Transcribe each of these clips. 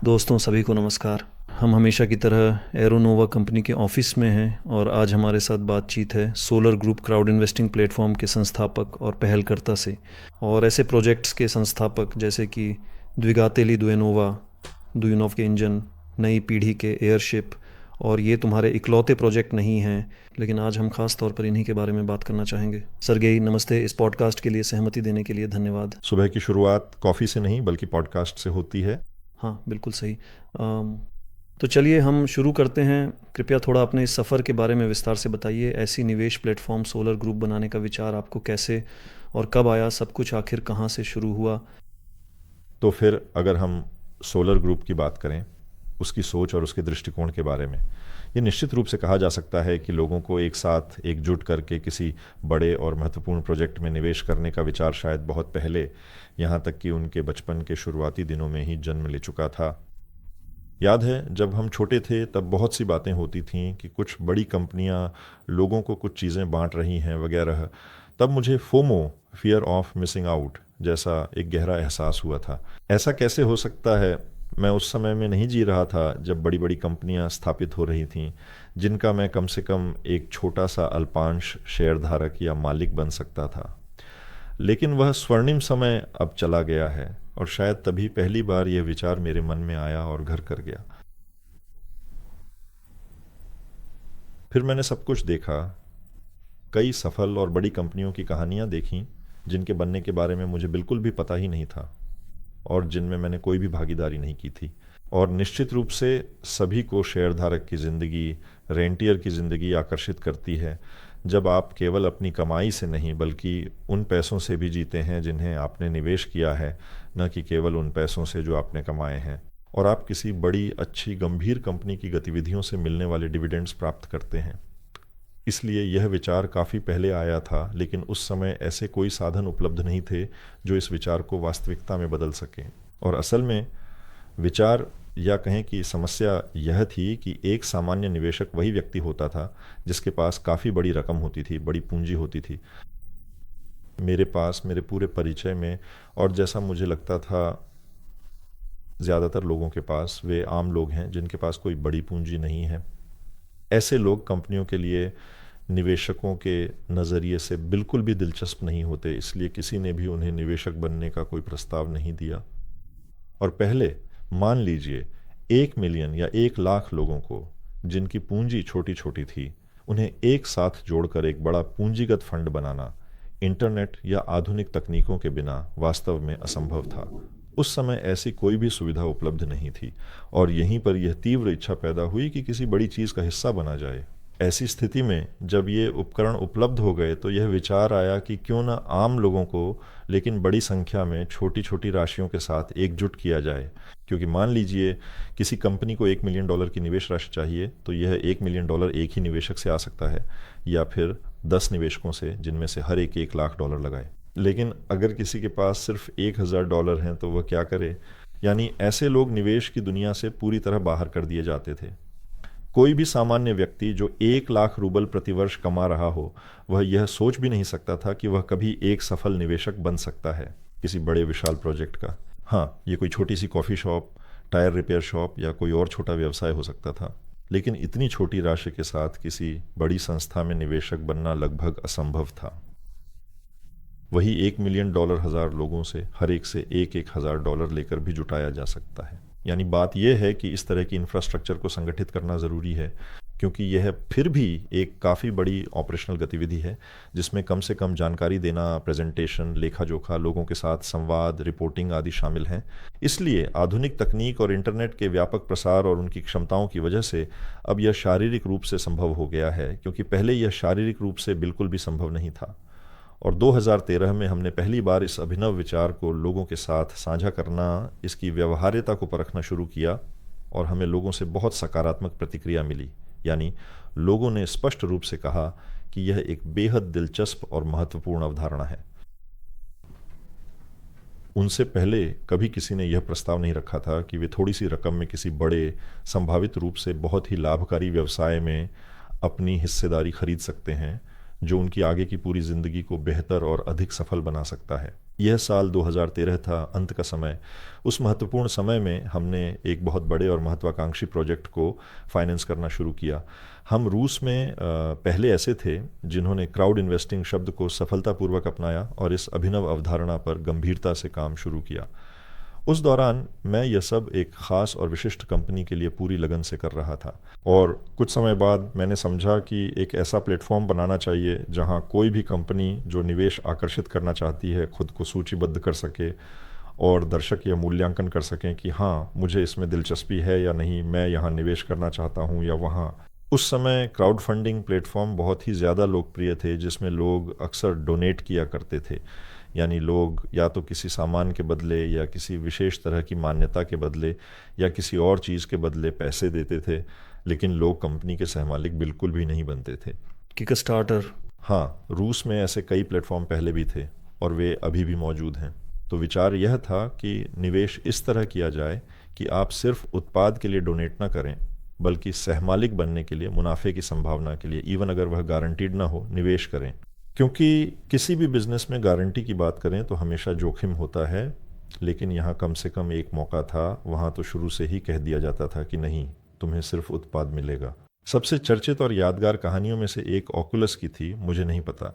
दोस्तों सभी को नमस्कार। हम हमेशा की तरह एरोनोवा कंपनी के ऑफिस में हैं और आज हमारे साथ बातचीत है solar group crowd investing platform के संस्थापक और पहलकर्ता से, और ऐसे प्रोजेक्ट्स के संस्थापक जैसे कि द्विगातेली दुएनोवा, दुयूनोव के इंजन, नई पीढ़ी के एयरशिप। और ये तुम्हारे इकलौते प्रोजेक्ट नहीं हैं, लेकिन आज हम खास तौर पर इन्हीं के बारे में बात करना चाहेंगे। सरगेई नमस्ते, इस पॉडकास्ट के लिए सहमति देने के लिए धन्यवाद। सुबह की शुरुआत कॉफ़ी से नहीं बल्कि पॉडकास्ट से होती है। हाँ बिल्कुल सही। तो चलिए हम शुरू करते हैं। कृपया थोड़ा अपने इस सफ़र के बारे में विस्तार से बताइए। ऐसी निवेश प्लेटफॉर्म सोलर ग्रुप बनाने का विचार आपको कैसे और कब आया? सब कुछ आखिर कहाँ से शुरू हुआ? तो फिर अगर हम सोलर ग्रुप की बात करें, उसकी सोच और उसके दृष्टिकोण के बारे में, ये निश्चित रूप से कहा जा सकता है कि लोगों को एक साथ एकजुट करके किसी बड़े और महत्वपूर्ण प्रोजेक्ट में निवेश करने का विचार शायद बहुत पहले, यहाँ तक कि उनके बचपन के शुरुआती दिनों में ही जन्म ले चुका था। याद है जब हम छोटे थे तब बहुत सी बातें होती थीं कि कुछ बड़ी कंपनियां लोगों को कुछ चीज़ें बांट रही हैं वगैरह। तब मुझे FOMO, fear of missing out जैसा एक गहरा एहसास हुआ था। ऐसा कैसे हो सकता है? मैं उस समय में नहीं जी रहा था जब बड़ी बड़ी कंपनियां स्थापित हो रही थीं, जिनका मैं कम से कम एक छोटा सा अल्पांश शेयरधारक या मालिक बन सकता था। लेकिन वह स्वर्णिम समय अब चला गया है और शायद तभी पहली बार यह विचार मेरे मन में आया और घर कर गया। फिर मैंने सब कुछ देखा, कई सफल और बड़ी कंपनियों की कहानियां देखीं जिनके बनने के बारे में मुझे बिल्कुल भी पता ही नहीं था और जिनमें मैंने कोई भी भागीदारी नहीं की थी। और निश्चित रूप से सभी को शेयरधारक की ज़िंदगी, रेंटियर की ज़िंदगी आकर्षित करती है, जब आप केवल अपनी कमाई से नहीं बल्कि उन पैसों से भी जीते हैं जिन्हें आपने निवेश किया है, न कि केवल उन पैसों से जो आपने कमाए हैं। और आप किसी बड़ी अच्छी गंभीर कंपनी की गतिविधियों से मिलने वाले डिविडेंड्स प्राप्त करते हैं। इसलिए यह विचार काफ़ी पहले आया था, लेकिन उस समय ऐसे कोई साधन उपलब्ध नहीं थे जो इस विचार को वास्तविकता में बदल सकें। और असल में विचार या कहें कि समस्या यह थी कि एक सामान्य निवेशक वही व्यक्ति होता था जिसके पास काफ़ी बड़ी रकम होती थी, बड़ी पूंजी होती थी। मेरे पास, मेरे पूरे परिचय में, और जैसा मुझे लगता था ज़्यादातर लोगों के पास, वे आम लोग हैं जिनके पास कोई बड़ी पूंजी नहीं है। ऐसे लोग कंपनियों के लिए निवेशकों के नज़रिए से बिल्कुल भी दिलचस्प नहीं होते, इसलिए किसी ने भी उन्हें निवेशक बनने का कोई प्रस्ताव नहीं दिया। और पहले मान लीजिए 1 मिलियन या 1 लाख लोगों को जिनकी पूंजी छोटी छोटी थी, उन्हें एक साथ जोड़कर एक बड़ा पूंजीगत फंड बनाना इंटरनेट या आधुनिक तकनीकों के बिना वास्तव में असंभव था। उस समय ऐसी कोई भी सुविधा उपलब्ध नहीं थी और यहीं पर यह तीव्र इच्छा पैदा हुई कि किसी बड़ी चीज़ का हिस्सा बना जाए। ऐसी स्थिति में जब ये उपकरण उपलब्ध हो गए तो यह विचार आया कि क्यों न आम लोगों को लेकिन बड़ी संख्या में छोटी छोटी राशियों के साथ एकजुट किया जाए। क्योंकि मान लीजिए किसी कंपनी को $1 मिलियन की निवेश राशि चाहिए, तो यह $1 मिलियन एक ही निवेशक से आ सकता है या फिर 10 निवेशकों से, जिनमें से हर एक $1 लाख लगाए। लेकिन अगर किसी के पास सिर्फ $1,000 हैं तो वह क्या करे? यानी ऐसे लोग निवेश की दुनिया से पूरी तरह बाहर कर दिए जाते थे। कोई भी सामान्य व्यक्ति जो 1 लाख रूबल प्रतिवर्ष कमा रहा हो, वह यह सोच भी नहीं सकता था कि वह कभी एक सफल निवेशक बन सकता है किसी बड़े विशाल प्रोजेक्ट का। हाँ, ये कोई छोटी सी coffee shop, tyre repair shop या कोई और छोटा व्यवसाय हो सकता था, लेकिन इतनी छोटी राशि के साथ किसी बड़ी संस्था में निवेशक बनना लगभग असंभव था। वही $1 मिलियन 1,000 लोगों से हर एक से $1,000 लेकर भी जुटाया जा सकता है। यानी बात यह है कि इस तरह की इंफ्रास्ट्रक्चर को संगठित करना ज़रूरी है, क्योंकि यह फिर भी एक काफ़ी बड़ी ऑपरेशनल गतिविधि है जिसमें कम से कम जानकारी देना, प्रेजेंटेशन, लेखा जोखा, लोगों के साथ संवाद, रिपोर्टिंग आदि शामिल हैं। इसलिए आधुनिक तकनीक और इंटरनेट के व्यापक प्रसार और उनकी क्षमताओं की वजह से अब यह शारीरिक रूप से संभव हो गया है, क्योंकि पहले यह शारीरिक रूप से बिल्कुल भी संभव नहीं था। और 2013 में हमने पहली बार इस अभिनव विचार को लोगों के साथ साझा करना, इसकी व्यवहार्यता को परखना शुरू किया और हमें लोगों से बहुत सकारात्मक प्रतिक्रिया मिली। यानी लोगों ने स्पष्ट रूप से कहा कि यह एक बेहद दिलचस्प और महत्वपूर्ण अवधारणा है। उनसे पहले कभी किसी ने यह प्रस्ताव नहीं रखा था कि वे थोड़ी सी रकम में किसी बड़े, संभावित रूप से बहुत ही लाभकारी व्यवसाय में अपनी हिस्सेदारी खरीद सकते हैं, जो उनकी आगे की पूरी ज़िंदगी को बेहतर और अधिक सफल बना सकता है। यह साल 2013 था, अंत का समय। उस महत्वपूर्ण समय में हमने एक बहुत बड़े और महत्वाकांक्षी प्रोजेक्ट को फाइनेंस करना शुरू किया। हम रूस में पहले ऐसे थे जिन्होंने क्राउड इन्वेस्टिंग शब्द को सफलतापूर्वक अपनाया और इस अभिनव अवधारणा पर गंभीरता से काम शुरू किया। उस दौरान मैं यह सब एक ख़ास और विशिष्ट कंपनी के लिए पूरी लगन से कर रहा था, और कुछ समय बाद मैंने समझा कि एक ऐसा प्लेटफॉर्म बनाना चाहिए जहां कोई भी कंपनी जो निवेश आकर्षित करना चाहती है खुद को सूचीबद्ध कर सके और दर्शक यह मूल्यांकन कर सकें कि हाँ, मुझे इसमें दिलचस्पी है या नहीं, मैं यहाँ निवेश करना चाहता हूँ या वहाँ। उस समय क्राउड फंडिंग प्लेटफॉर्म बहुत ही ज़्यादा लोकप्रिय थे, जिसमें लोग अक्सर डोनेट किया करते थे। यानी लोग या तो किसी सामान के बदले या किसी विशेष तरह की मान्यता के बदले या किसी और चीज़ के बदले पैसे देते थे, लेकिन लोग कंपनी के सहमालिक बिल्कुल भी नहीं बनते थे। किकस्टार्टर। हाँ, रूस में ऐसे कई प्लेटफॉर्म पहले भी थे और वे अभी भी मौजूद हैं। तो विचार यह था कि निवेश इस तरह किया जाए कि आप सिर्फ उत्पाद के लिए डोनेट ना करें, बल्कि सहमालिक बनने के लिए, मुनाफे की संभावना के लिए, इवन अगर वह गारंटीड ना हो, निवेश करें। क्योंकि किसी भी बिजनेस में गारंटी की बात करें तो हमेशा जोखिम होता है, लेकिन यहाँ कम से कम एक मौका था। वहाँ तो शुरू से ही कह दिया जाता था कि नहीं, तुम्हें सिर्फ उत्पाद मिलेगा। सबसे चर्चित और यादगार कहानियों में से एक ऑकुलस की थी। मुझे नहीं पता,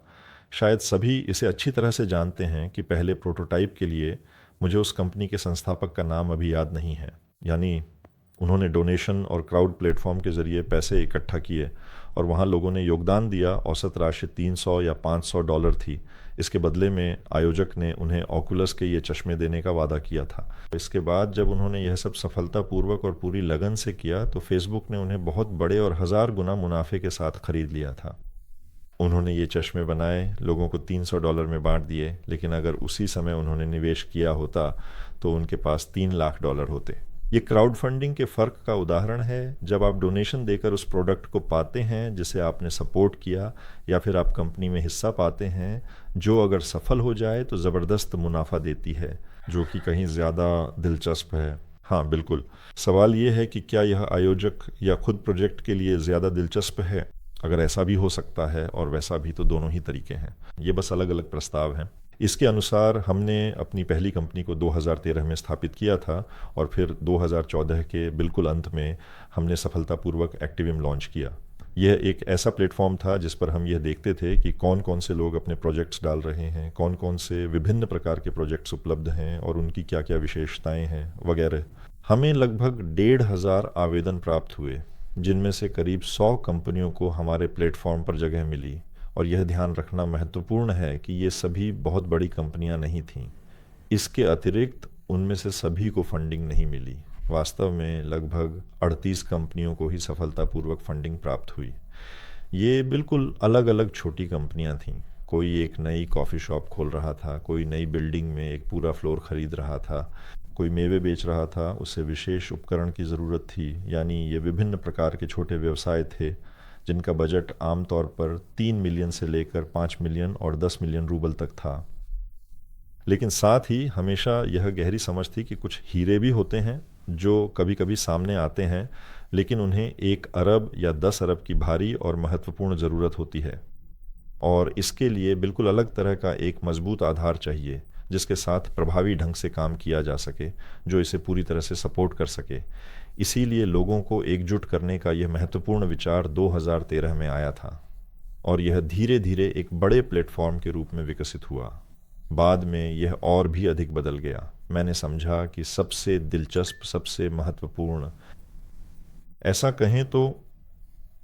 शायद सभी इसे अच्छी तरह से जानते हैं कि पहले प्रोटोटाइप के लिए, मुझे उस कंपनी के संस्थापक का नाम अभी याद नहीं है, यानी उन्होंने डोनेशन और क्राउड प्लेटफॉर्म के ज़रिए पैसे इकट्ठा किए और वहाँ लोगों ने योगदान दिया। औसत राशि $300 या $500 थी। इसके बदले में आयोजक ने उन्हें ऑकुलस के ये चश्मे देने का वादा किया था। इसके बाद जब उन्होंने यह सब सफलतापूर्वक और पूरी लगन से किया तो फेसबुक ने उन्हें बहुत बड़े और 1000 गुना मुनाफे के साथ खरीद लिया था। उन्होंने ये चश्मे बनाए, लोगों को $300 में बांट दिए, लेकिन अगर उसी समय उन्होंने निवेश किया होता तो उनके पास $3 लाख होते। ये क्राउड फंडिंग के फ़र्क का उदाहरण है। जब आप डोनेशन देकर उस प्रोडक्ट को पाते हैं जिसे आपने सपोर्ट किया, या फिर आप कंपनी में हिस्सा पाते हैं जो अगर सफल हो जाए तो ज़बरदस्त मुनाफा देती है, जो कि कहीं ज़्यादा दिलचस्प है। हाँ बिल्कुल, सवाल ये है कि क्या यह आयोजक या खुद प्रोजेक्ट के लिए ज़्यादा दिलचस्प है। अगर ऐसा भी हो सकता है और वैसा भी, तो दोनों ही तरीके हैं। ये बस अलग अलग प्रस्ताव हैं। इसके अनुसार हमने अपनी पहली कंपनी को 2013 में स्थापित किया था और फिर 2014 के बिल्कुल अंत में हमने सफलतापूर्वक एक्टिविम लॉन्च किया। यह एक ऐसा प्लेटफॉर्म था जिस पर हम यह देखते थे कि कौन कौन से लोग अपने प्रोजेक्ट्स डाल रहे हैं, कौन कौन से विभिन्न प्रकार के प्रोजेक्ट्स उपलब्ध हैं और उनकी क्या क्या विशेषताएं हैं वगैरह। हमें लगभग 1500 आवेदन प्राप्त हुए, जिनमें से करीब 100 कंपनियों को हमारे प्लेटफॉर्म पर जगह मिली। और यह ध्यान रखना महत्वपूर्ण है कि ये सभी बहुत बड़ी कंपनियां नहीं थीं। इसके अतिरिक्त उनमें से सभी को फंडिंग नहीं मिली। वास्तव में लगभग 38 कंपनियों को ही सफलतापूर्वक फंडिंग प्राप्त हुई। ये बिल्कुल अलग अलग छोटी कंपनियां थीं। कोई एक नई कॉफ़ी शॉप खोल रहा था, कोई नई बिल्डिंग में एक पूरा फ्लोर खरीद रहा था, कोई मेवे बेच रहा था, उसे विशेष उपकरण की ज़रूरत थी। यानी ये विभिन्न प्रकार के छोटे व्यवसाय थे जिनका बजट आमतौर पर 3 मिलियन से लेकर 5 मिलियन और 10 मिलियन रूबल तक था। लेकिन साथ ही हमेशा यह गहरी समझ थी कि कुछ हीरे भी होते हैं जो कभी कभी सामने आते हैं, लेकिन उन्हें 1 अरब या 10 अरब की भारी और महत्वपूर्ण ज़रूरत होती है, और इसके लिए बिल्कुल अलग तरह का एक मजबूत आधार चाहिए जिसके साथ प्रभावी ढंग से काम किया जा सके, जो इसे पूरी तरह से सपोर्ट कर सके। इसीलिए लोगों को एकजुट करने का यह महत्वपूर्ण विचार 2013 में आया था और यह धीरे धीरे एक बड़े प्लेटफॉर्म के रूप में विकसित हुआ। बाद में यह और भी अधिक बदल गया। मैंने समझा कि सबसे दिलचस्प, सबसे महत्वपूर्ण, ऐसा कहें तो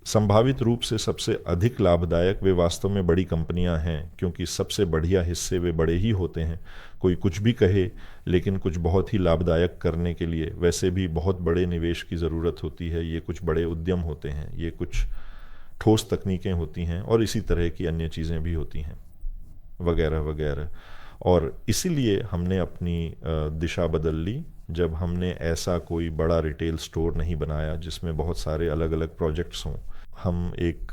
संभावित रूप से सबसे अधिक लाभदायक वे वास्तव में बड़ी कंपनियां हैं, क्योंकि सबसे बढ़िया हिस्से वे बड़े ही होते हैं। कोई कुछ भी कहे, लेकिन कुछ बहुत ही लाभदायक करने के लिए वैसे भी बहुत बड़े निवेश की ज़रूरत होती है। ये कुछ बड़े उद्यम होते हैं, ये कुछ ठोस तकनीकें होती हैं और इसी तरह की अन्य चीज़ें भी होती हैं वगैरह वगैरह। और इसीलिए हमने अपनी दिशा बदल ली जब हमने ऐसा कोई बड़ा रिटेल स्टोर नहीं बनाया जिसमें बहुत सारे अलग अलग प्रोजेक्ट्स हों। हम एक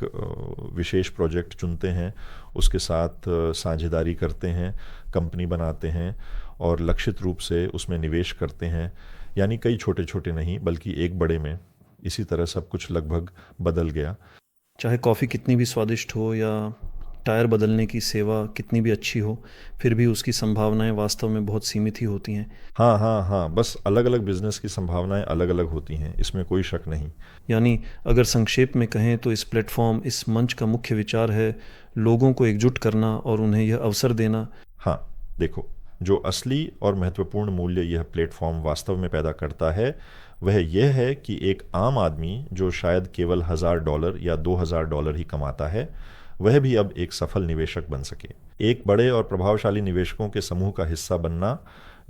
विशेष प्रोजेक्ट चुनते हैं, उसके साथ साझेदारी करते हैं, कंपनी बनाते हैं और लक्षित रूप से उसमें निवेश करते हैं। यानी कई छोटे छोटे नहीं, बल्कि एक बड़े में। इसी तरह सब कुछ लगभग बदल गया। चाहे कॉफ़ी कितनी भी स्वादिष्ट हो या टायर बदलने की सेवा कितनी भी अच्छी हो, फिर भी उसकी संभावनाएं वास्तव में बहुत सीमित ही होती हैं। हाँ हाँ हाँ, बस अलग अलग बिजनेस की संभावनाएं अलग अलग होती हैं, इसमें कोई शक नहीं। यानी अगर संक्षेप में कहें तो इस प्लेटफॉर्म, इस मंच का मुख्य विचार है लोगों को एकजुट करना और उन्हें यह अवसर देना। हाँ, देखो, जो असली और महत्वपूर्ण मूल्य यह प्लेटफॉर्म वास्तव में पैदा करता है वह यह है कि एक आम आदमी जो शायद केवल $1000 या $2000 ही कमाता है, वह भी अब एक सफल निवेशक बन सके, एक बड़े और प्रभावशाली निवेशकों के समूह का हिस्सा बनना,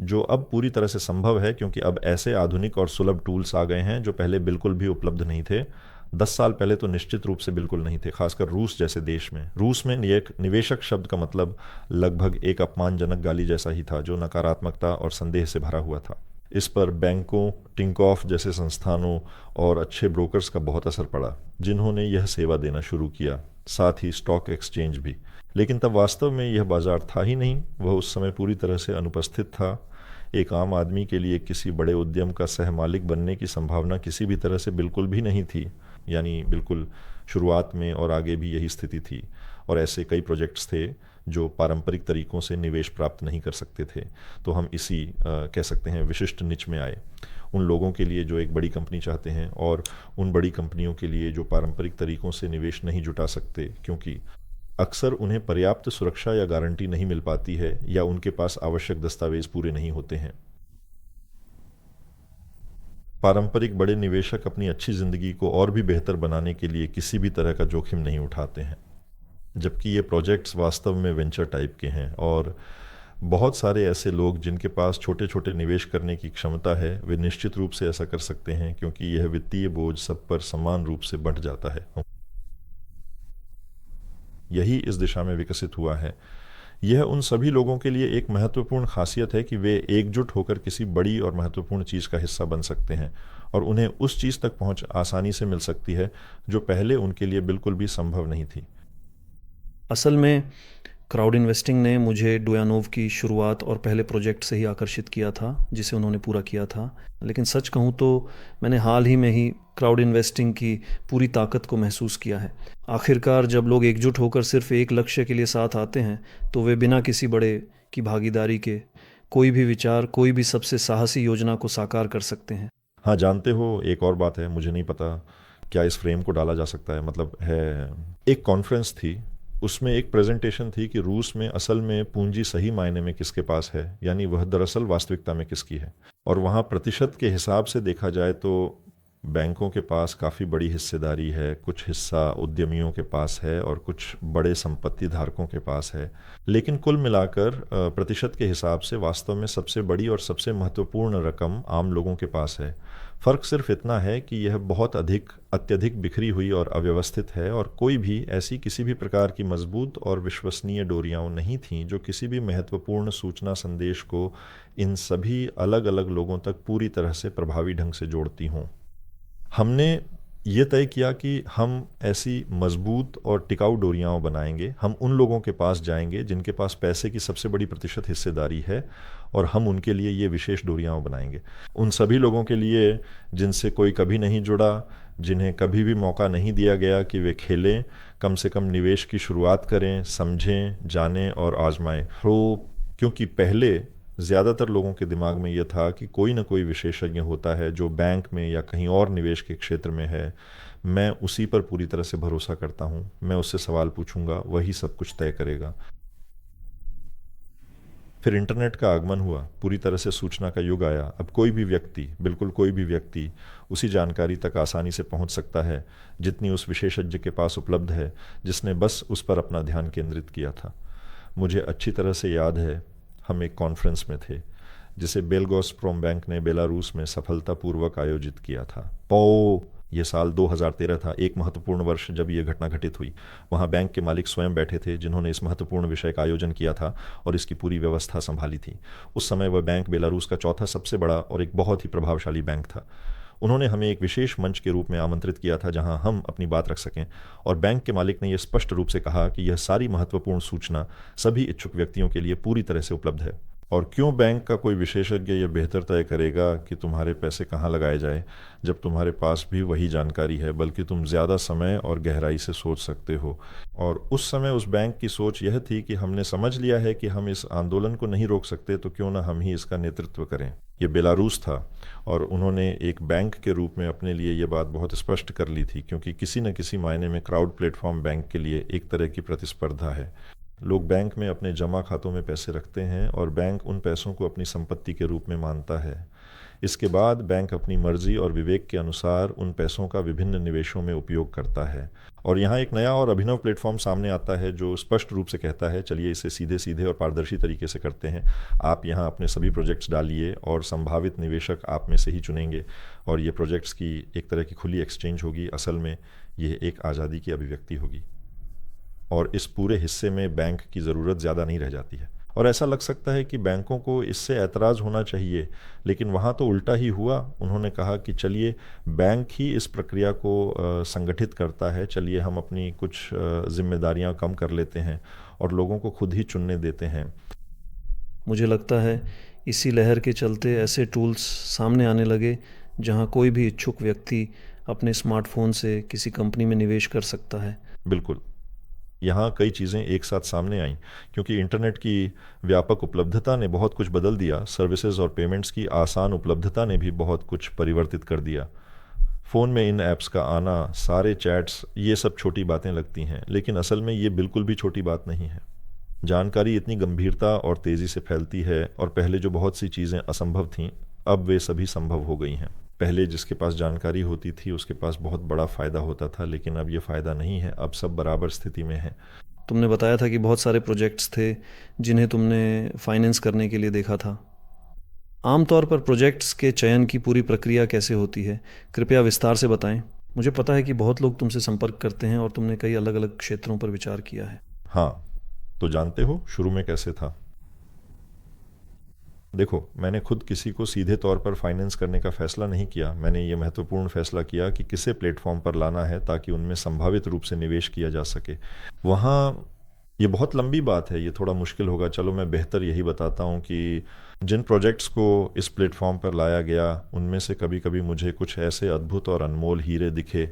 जो अब पूरी तरह से संभव है क्योंकि अब ऐसे आधुनिक और सुलभ टूल्स आ गए हैं जो पहले बिल्कुल भी उपलब्ध नहीं थे। 10 साल पहले तो निश्चित रूप से बिल्कुल नहीं थे, खासकर रूस जैसे देश में। रूस में निवेशक शब्द का मतलब लगभग एक अपमानजनक गाली जैसा ही था, जो नकारात्मकता और संदेह से भरा हुआ था। इस पर बैंकों, टिंकॉफ जैसे संस्थानों और अच्छे ब्रोकर्स का बहुत असर पड़ा, जिन्होंने यह सेवा देना शुरू किया, साथ ही स्टॉक एक्सचेंज भी। लेकिन तब वास्तव में यह बाजार था ही नहीं, वह उस समय पूरी तरह से अनुपस्थित था। एक आम आदमी के लिए किसी बड़े उद्यम का सहमालिक बनने की संभावना किसी भी तरह से बिल्कुल भी नहीं थी, यानी बिल्कुल शुरुआत में और आगे भी यही स्थिति थी। और ऐसे कई प्रोजेक्ट्स थे जो पारंपरिक तरीकों से निवेश प्राप्त नहीं कर सकते थे। तो हम इसी कह सकते हैं विशिष्ट निच में आए, उन लोगों के लिए जो एक बड़ी कंपनी चाहते हैं और उन बड़ी कंपनियों के लिए जो पारंपरिक तरीकों से निवेश नहीं जुटा सकते, क्योंकि अक्सर उन्हें पर्याप्त सुरक्षा या गारंटी नहीं मिल पाती है या उनके पास आवश्यक दस्तावेज पूरे नहीं होते हैं। पारंपरिक बड़े निवेशक अपनी अच्छी जिंदगी को और भी बेहतर बनाने के लिए किसी भी तरह का जोखिम नहीं उठाते हैं, जबकि ये प्रोजेक्ट्स वास्तव में वेंचर टाइप के हैं। और बहुत सारे ऐसे लोग जिनके पास छोटे छोटे निवेश करने की क्षमता है, वे निश्चित रूप से ऐसा कर सकते हैं, क्योंकि यह वित्तीय बोझ सब पर समान रूप से बढ़ जाता है। यही इस दिशा में विकसित हुआ है। यह उन सभी लोगों के लिए एक महत्वपूर्ण खासियत है कि वे एकजुट होकर किसी बड़ी और महत्वपूर्ण चीज़ का हिस्सा बन सकते हैं और उन्हें उस चीज़ तक पहुंच आसानी से मिल सकती है जो पहले उनके लिए बिल्कुल भी संभव नहीं थी। असल में क्राउड इन्वेस्टिंग ने मुझे डोयानोव की शुरुआत और पहले प्रोजेक्ट से ही आकर्षित किया था जिसे उन्होंने पूरा किया था। लेकिन सच कहूँ तो मैंने हाल ही में ही क्राउड इन्वेस्टिंग की पूरी ताकत को महसूस किया है। आखिरकार जब लोग एकजुट होकर सिर्फ एक लक्ष्य के लिए साथ आते हैं तो वे बिना किसी बड़े की भागीदारी के कोई भी विचार, कोई भी सबसे साहसी योजना को साकार कर सकते हैं। हाँ, जानते हो, एक और बात है, मुझे नहीं पता क्या इस फ्रेम को डाला जा सकता है, मतलब है, एक कॉन्फ्रेंस थी, उसमें एक प्रेजेंटेशन थी कि रूस में असल में पूंजी सही मायने में किसके पास है, यानी वह दरअसल वास्तविकता में किसकी है। और वहाँ प्रतिशत के हिसाब से देखा जाए तो बैंकों के पास काफ़ी बड़ी हिस्सेदारी है, कुछ हिस्सा उद्यमियों के पास है और कुछ बड़े संपत्ति धारकों के पास है। लेकिन कुल मिलाकर प्रतिशत के हिसाब से वास्तव में सबसे बड़ी और सबसे महत्वपूर्ण रकम आम लोगों के पास है। फ़र्क सिर्फ इतना है कि यह बहुत अत्यधिक बिखरी हुई और अव्यवस्थित है और कोई भी ऐसी किसी भी प्रकार की मजबूत और विश्वसनीय डोरियां नहीं थीं जो किसी भी महत्वपूर्ण सूचना संदेश को इन सभी अलग अलग लोगों तक पूरी तरह से प्रभावी ढंग से जोड़ती हों। हमने ये तय किया कि हम ऐसी मजबूत और टिकाऊ डोरियां बनाएंगे। हम उन लोगों के पास जाएंगे जिनके पास पैसे की सबसे बड़ी प्रतिशत हिस्सेदारी है और हम उनके लिए ये विशेष डोरियां बनाएंगे। उन सभी लोगों के लिए जिनसे कोई कभी नहीं जुड़ा, जिन्हें कभी भी मौका नहीं दिया गया कि वे खेलें, कम से कम निवेश की शुरुआत करें, समझें, जानें और आजमाएं। तो क्योंकि पहले ज़्यादातर लोगों के दिमाग में यह था कि कोई ना कोई विशेषज्ञ होता है जो बैंक में या कहीं और निवेश के क्षेत्र में है, मैं उसी पर पूरी तरह से भरोसा करता हूँ, मैं उससे सवाल पूछूंगा, वही सब कुछ तय करेगा। फिर इंटरनेट का आगमन हुआ, पूरी तरह से सूचना का युग आया। अब कोई भी व्यक्ति, बिल्कुल कोई भी व्यक्ति उसी जानकारी तक आसानी से पहुंच सकता है जितनी उस विशेषज्ञ के पास उपलब्ध है जिसने बस उस पर अपना ध्यान केंद्रित किया था। मुझे अच्छी तरह से याद है, हम एक कॉन्फ्रेंस में थे जिसे बेलगोस्प्रोम बैंक ने बेलारूस में सफलतापूर्वक आयोजित किया था। ये साल 2013 था, एक महत्वपूर्ण वर्ष जब यह घटना घटित हुई। वहाँ बैंक के मालिक स्वयं बैठे थे जिन्होंने इस महत्वपूर्ण विषय का आयोजन किया था और इसकी पूरी व्यवस्था संभाली थी। उस समय वह बैंक बेलारूस का चौथा सबसे बड़ा और एक बहुत ही प्रभावशाली बैंक था। उन्होंने हमें एक विशेष मंच के रूप में आमंत्रित किया था जहां हम अपनी बात रख सकें, और बैंक के मालिक ने यह स्पष्ट रूप से कहा कि यह सारी महत्वपूर्ण सूचना सभी इच्छुक व्यक्तियों के लिए पूरी तरह से उपलब्ध है और क्यों बैंक का कोई विशेषज्ञ ये बेहतर तय करेगा कि तुम्हारे पैसे कहाँ लगाए जाए, जब तुम्हारे पास भी वही जानकारी है, बल्कि तुम ज़्यादा समय और गहराई से सोच सकते हो। और उस समय उस बैंक की सोच यह थी कि हमने समझ लिया है कि हम इस आंदोलन को नहीं रोक सकते, तो क्यों ना हम ही इसका नेतृत्व करें। ये बेलारूस था और उन्होंने एक बैंक के रूप में अपने लिए ये बात बहुत स्पष्ट कर ली थी, क्योंकि किसी न किसी मायने में क्राउड प्लेटफॉर्म बैंक के लिए एक तरह की प्रतिस्पर्धा है। लोग बैंक में अपने जमा खातों में पैसे रखते हैं और बैंक उन पैसों को अपनी संपत्ति के रूप में मानता है। इसके बाद बैंक अपनी मर्जी और विवेक के अनुसार उन पैसों का विभिन्न निवेशों में उपयोग करता है। और यहाँ एक नया और अभिनव प्लेटफॉर्म सामने आता है जो स्पष्ट रूप से कहता है, चलिए इसे सीधे सीधे और पारदर्शी तरीके से करते हैं। आप यहाँ अपने सभी प्रोजेक्ट्स डालिए और संभावित निवेशक आप में से ही चुनेंगे, और ये प्रोजेक्ट्स की एक तरह की खुली एक्सचेंज होगी। असल में ये एक आज़ादी की अभिव्यक्ति होगी और इस पूरे हिस्से में बैंक की ज़रूरत ज़्यादा नहीं रह जाती है। और ऐसा लग सकता है कि बैंकों को इससे ऐतराज़ होना चाहिए, लेकिन वहाँ तो उल्टा ही हुआ। उन्होंने कहा कि चलिए बैंक ही इस प्रक्रिया को संगठित करता है, चलिए हम अपनी कुछ जिम्मेदारियाँ कम कर लेते हैं और लोगों को खुद ही चुनने देते हैं। मुझे लगता है इसी लहर के चलते ऐसे टूल्स सामने आने लगे जहाँ कोई भी इच्छुक व्यक्ति अपने स्मार्टफोन से किसी कंपनी में निवेश कर सकता है। बिल्कुल, यहाँ कई चीज़ें एक साथ सामने आईं, क्योंकि इंटरनेट की व्यापक उपलब्धता ने बहुत कुछ बदल दिया। सर्विसेज और पेमेंट्स की आसान उपलब्धता ने भी बहुत कुछ परिवर्तित कर दिया। फ़ोन में इन ऐप्स का आना, सारे चैट्स, ये सब छोटी बातें लगती हैं, लेकिन असल में ये बिल्कुल भी छोटी बात नहीं है। जानकारी इतनी गंभीरता और तेज़ी से फैलती है, और पहले जो बहुत सी चीज़ें असंभव थीं, अब वे सभी संभव हो गई हैं। पहले जिसके पास जानकारी होती थी उसके पास बहुत बड़ा फ़ायदा होता था, लेकिन अब ये फ़ायदा नहीं है, अब सब बराबर स्थिति में है। तुमने बताया था कि बहुत सारे प्रोजेक्ट्स थे जिन्हें तुमने फाइनेंस करने के लिए देखा था। आमतौर पर प्रोजेक्ट्स के चयन की पूरी प्रक्रिया कैसे होती है? कृपया विस्तार से बताएं। मुझे पता है कि बहुत लोग तुमसे संपर्क करते हैं और तुमने कई अलग अलग क्षेत्रों पर विचार किया है। हाँ, तो जानते हो शुरू में कैसे था? देखो, मैंने खुद किसी को सीधे तौर पर फाइनेंस करने का फ़ैसला नहीं किया। मैंने ये महत्वपूर्ण फ़ैसला किया कि किसे प्लेटफॉर्म पर लाना है ताकि उनमें संभावित रूप से निवेश किया जा सके। वहाँ ये बहुत लंबी बात है, ये थोड़ा मुश्किल होगा। चलो मैं बेहतर यही बताता हूँ कि जिन प्रोजेक्ट्स को इस प्लेटफॉर्म पर लाया गया, उनमें से कभी कभी मुझे कुछ ऐसे अद्भुत और अनमोल हीरे दिखे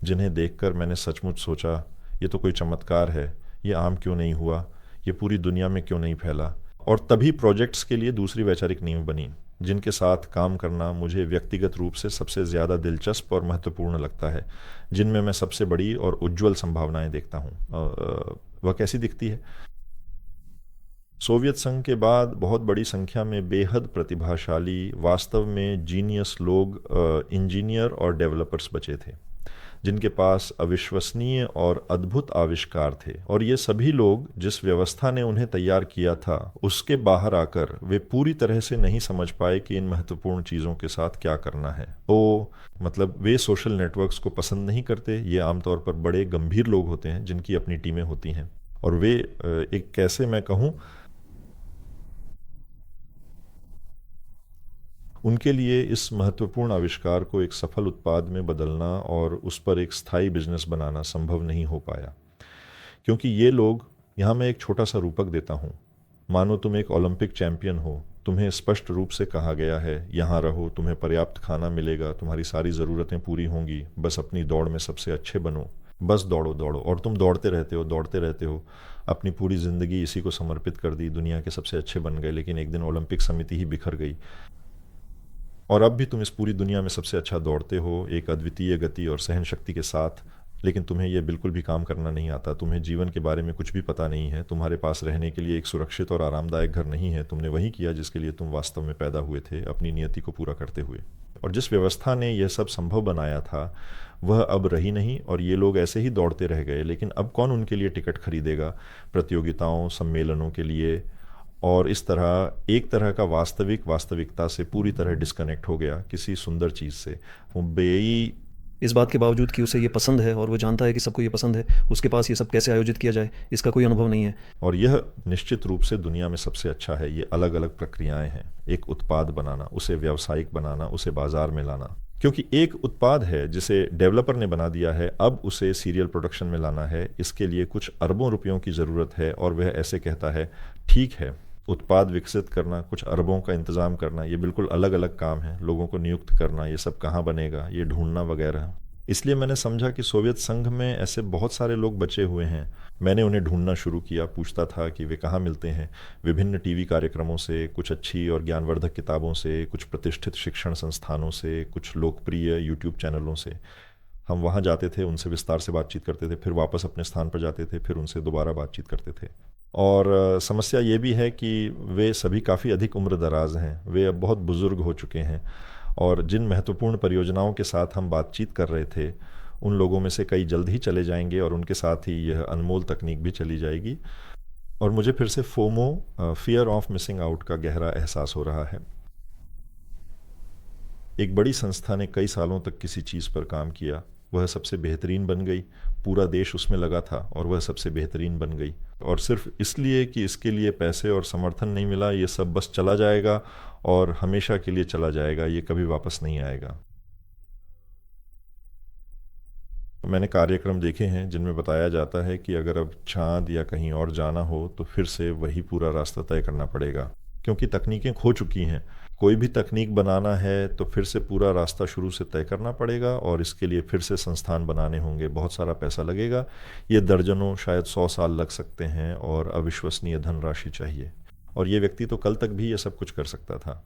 जिन्हें देखकर मैंने सचमुच सोचा, ये तो कोई चमत्कार है, ये आम क्यों नहीं हुआ, ये पूरी दुनिया में क्यों नहीं फैला। और तभी प्रोजेक्ट्स के लिए दूसरी वैचारिक नींव बनी, जिनके साथ काम करना मुझे व्यक्तिगत रूप से सबसे ज़्यादा दिलचस्प और महत्वपूर्ण लगता है, जिनमें मैं सबसे बड़ी और उज्ज्वल संभावनाएं देखता हूँ। वह कैसी दिखती है? सोवियत संघ के बाद बहुत बड़ी संख्या में बेहद प्रतिभाशाली, वास्तव में जीनियस लोग, इंजीनियर और डेवलपर्स बचे थे, जिनके पास अविश्वसनीय और अद्भुत आविष्कार थे। और ये सभी लोग, जिस व्यवस्था ने उन्हें तैयार किया था, उसके बाहर आकर वे पूरी तरह से नहीं समझ पाए कि इन महत्वपूर्ण चीज़ों के साथ क्या करना है। मतलब वे सोशल नेटवर्क्स को पसंद नहीं करते। ये आमतौर पर बड़े गंभीर लोग होते हैं जिनकी अपनी टीमें होती हैं, और वे एक कैसे मैं कहूँ, उनके लिए इस महत्वपूर्ण आविष्कार को एक सफल उत्पाद में बदलना और उस पर एक स्थायी बिजनेस बनाना संभव नहीं हो पाया। क्योंकि ये लोग, यहाँ मैं एक छोटा सा रूपक देता हूँ। मानो तुम एक ओलंपिक चैंपियन हो, तुम्हें स्पष्ट रूप से कहा गया है यहाँ रहो, तुम्हें पर्याप्त खाना मिलेगा, तुम्हारी सारी ज़रूरतें पूरी होंगी, बस अपनी दौड़ में सबसे अच्छे बनो, बस दौड़ो दौड़ो। और तुम दौड़ते रहते हो, अपनी पूरी ज़िंदगी इसी को समर्पित कर दी, दुनिया के सबसे अच्छे बन गए, लेकिन एक दिन ओलंपिक समिति ही बिखर गई और अब भी तुम इस पूरी दुनिया में सबसे अच्छा दौड़ते हो, एक अद्वितीय गति और सहन शक्ति के साथ, लेकिन तुम्हें यह बिल्कुल भी काम करना नहीं आता। तुम्हें जीवन के बारे में कुछ भी पता नहीं है। तुम्हारे पास रहने के लिए एक सुरक्षित और आरामदायक घर नहीं है। तुमने वही किया जिसके लिए तुम वास्तव में पैदा हुए थे, अपनी नियति को पूरा करते हुए। और जिस व्यवस्था ने यह सब संभव बनाया था, वह अब रही नहीं, और ये लोग ऐसे ही दौड़ते रह गए। लेकिन अब कौन उनके लिए टिकट खरीदेगा प्रतियोगिताओं, सम्मेलनों के लिए? और इस तरह एक तरह का वास्तविकता से पूरी तरह डिस्कनेक्ट हो गया किसी सुंदर चीज़ से। मुंबई, इस बात के बावजूद कि उसे ये पसंद है और वो जानता है कि सबको ये पसंद है, उसके पास ये सब कैसे आयोजित किया जाए, इसका कोई अनुभव नहीं है। और यह निश्चित रूप से दुनिया में सबसे अच्छा है। ये अलग अलग प्रक्रियाएं हैं, एक उत्पाद बनाना, उसे व्यावसायिक बनाना, उसे बाजार में लाना। क्योंकि एक उत्पाद है जिसे डेवलपर ने बना दिया है, अब उसे सीरियल प्रोडक्शन में लाना है। इसके लिए कुछ अरबों रुपयों की ज़रूरत है, और वह ऐसे कहता है, ठीक है उत्पाद विकसित करना, कुछ अरबों का इंतज़ाम करना, ये बिल्कुल अलग अलग काम है। लोगों को नियुक्त करना, ये सब कहाँ बनेगा, ये ढूंढना वगैरह। इसलिए मैंने समझा कि सोवियत संघ में ऐसे बहुत सारे लोग बचे हुए हैं। मैंने उन्हें ढूंढना शुरू किया, पूछता था कि वे कहाँ मिलते हैं। विभिन्न टीवी कार्यक्रमों से, कुछ अच्छी और ज्ञानवर्धक किताबों से, कुछ प्रतिष्ठित शिक्षण संस्थानों से, कुछ लोकप्रिय यूट्यूब चैनलों से। हम वहाँ जाते थे, उनसे विस्तार से बातचीत करते थे, फिर वापस अपने स्थान पर जाते थे, फिर उनसे दोबारा बातचीत करते थे। और समस्या ये भी है कि वे सभी काफ़ी अधिक उम्र दराज हैं, वे अब बहुत बुज़ुर्ग हो चुके हैं, और जिन महत्वपूर्ण परियोजनाओं के साथ हम बातचीत कर रहे थे, उन लोगों में से कई जल्द ही चले जाएंगे और उनके साथ ही यह अनमोल तकनीक भी चली जाएगी। और मुझे फिर से FOMO, fear of missing out का गहरा एहसास हो रहा है। एक बड़ी संस्था ने कई सालों तक किसी चीज़ पर काम किया, वह सबसे बेहतरीन बन गई, पूरा देश उसमें लगा था और वह सबसे बेहतरीन बन गई, और सिर्फ इसलिए कि इसके लिए पैसे और समर्थन नहीं मिला, ये सब बस चला जाएगा और हमेशा के लिए चला जाएगा, ये कभी वापस नहीं आएगा। मैंने कार्यक्रम देखे हैं जिनमें बताया जाता है कि अगर अब चाँद या कहीं और जाना हो तो फिर से वही पूरा रास्ता तय करना पड़ेगा, क्योंकि तकनीकें खो चुकी हैं। कोई भी तकनीक बनाना है तो फिर से पूरा रास्ता शुरू से तय करना पड़ेगा, और इसके लिए फिर से संस्थान बनाने होंगे, बहुत सारा पैसा लगेगा। ये दर्जनों, शायद 100 साल लग सकते हैं, और अविश्वसनीय धनराशि चाहिए। और ये व्यक्ति तो कल तक भी ये सब कुछ कर सकता था।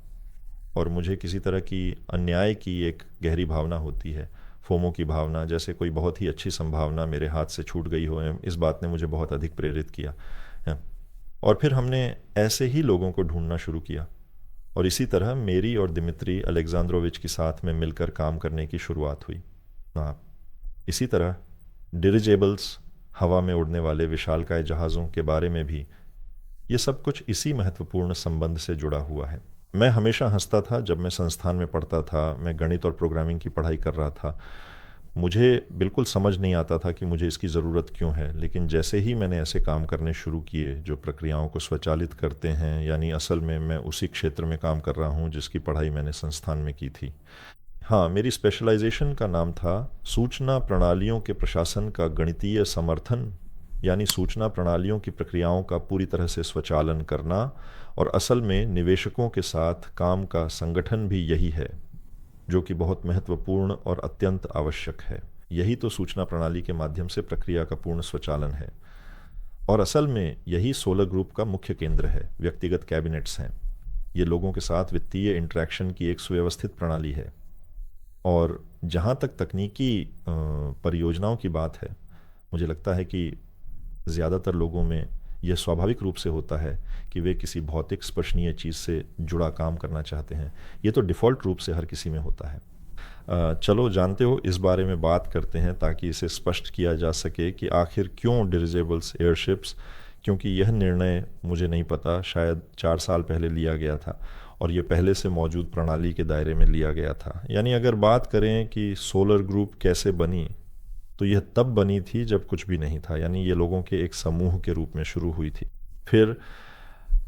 और मुझे किसी तरह की अन्याय की एक गहरी भावना होती है, फोमो की भावना, जैसे कोई बहुत ही अच्छी संभावना मेरे हाथ से छूट गई हो। इस बात ने मुझे बहुत अधिक प्रेरित किया है। और फिर हमने ऐसे ही लोगों को ढूंढना शुरू किया, और इसी तरह मेरी और दिमित्री अलेक्जेंद्रोविच के साथ में मिलकर काम करने की शुरुआत हुई। हाँ, इसी तरह डिरिजेबल्स, हवा में उड़ने वाले विशालकाय जहाज़ों के बारे में भी ये सब कुछ इसी महत्वपूर्ण संबंध से जुड़ा हुआ है। मैं हमेशा हंसता था जब मैं संस्थान में पढ़ता था, मैं गणित और प्रोग्रामिंग की पढ़ाई कर रहा था। मुझे बिल्कुल समझ नहीं आता था कि मुझे इसकी ज़रूरत क्यों है, लेकिन जैसे ही मैंने ऐसे काम करने शुरू किए जो प्रक्रियाओं को स्वचालित करते हैं, यानी असल में मैं उसी क्षेत्र में काम कर रहा हूँ जिसकी पढ़ाई मैंने संस्थान में की थी। हाँ, मेरी स्पेशलाइजेशन का नाम था सूचना प्रणालियों के प्रशासन का गणितीय समर्थन, यानी सूचना प्रणालियों की प्रक्रियाओं का पूरी तरह से स्वचालन करना, और असल में निवेशकों के साथ काम का संगठन भी यही है, जो कि बहुत महत्वपूर्ण और अत्यंत आवश्यक है। यही तो सूचना प्रणाली के माध्यम से प्रक्रिया का पूर्ण स्वचालन है, और असल में यही सोलर ग्रुप का मुख्य केंद्र है। व्यक्तिगत कैबिनेट्स हैं, ये लोगों के साथ वित्तीय इंटरेक्शन की एक सुव्यवस्थित प्रणाली है। और जहाँ तक तकनीकी परियोजनाओं की बात है, मुझे लगता है कि ज़्यादातर लोगों में यह स्वाभाविक रूप से होता है कि वे किसी भौतिक स्पर्शनीय चीज़ से जुड़ा काम करना चाहते हैं। ये तो डिफ़ॉल्ट रूप से हर किसी में होता है। चलो, जानते हो, इस बारे में बात करते हैं ताकि इसे स्पष्ट किया जा सके कि आखिर क्यों डिरिजेबल्स एयरशिप्स, क्योंकि यह निर्णय मुझे नहीं पता, शायद 4 साल पहले लिया गया था, और ये पहले से मौजूद प्रणाली के दायरे में लिया गया था। यानी अगर बात करें कि सोलर ग्रुप कैसे बनी, तो यह तब बनी थी जब कुछ भी नहीं था, यानी ये लोगों के एक समूह के रूप में शुरू हुई थी। फिर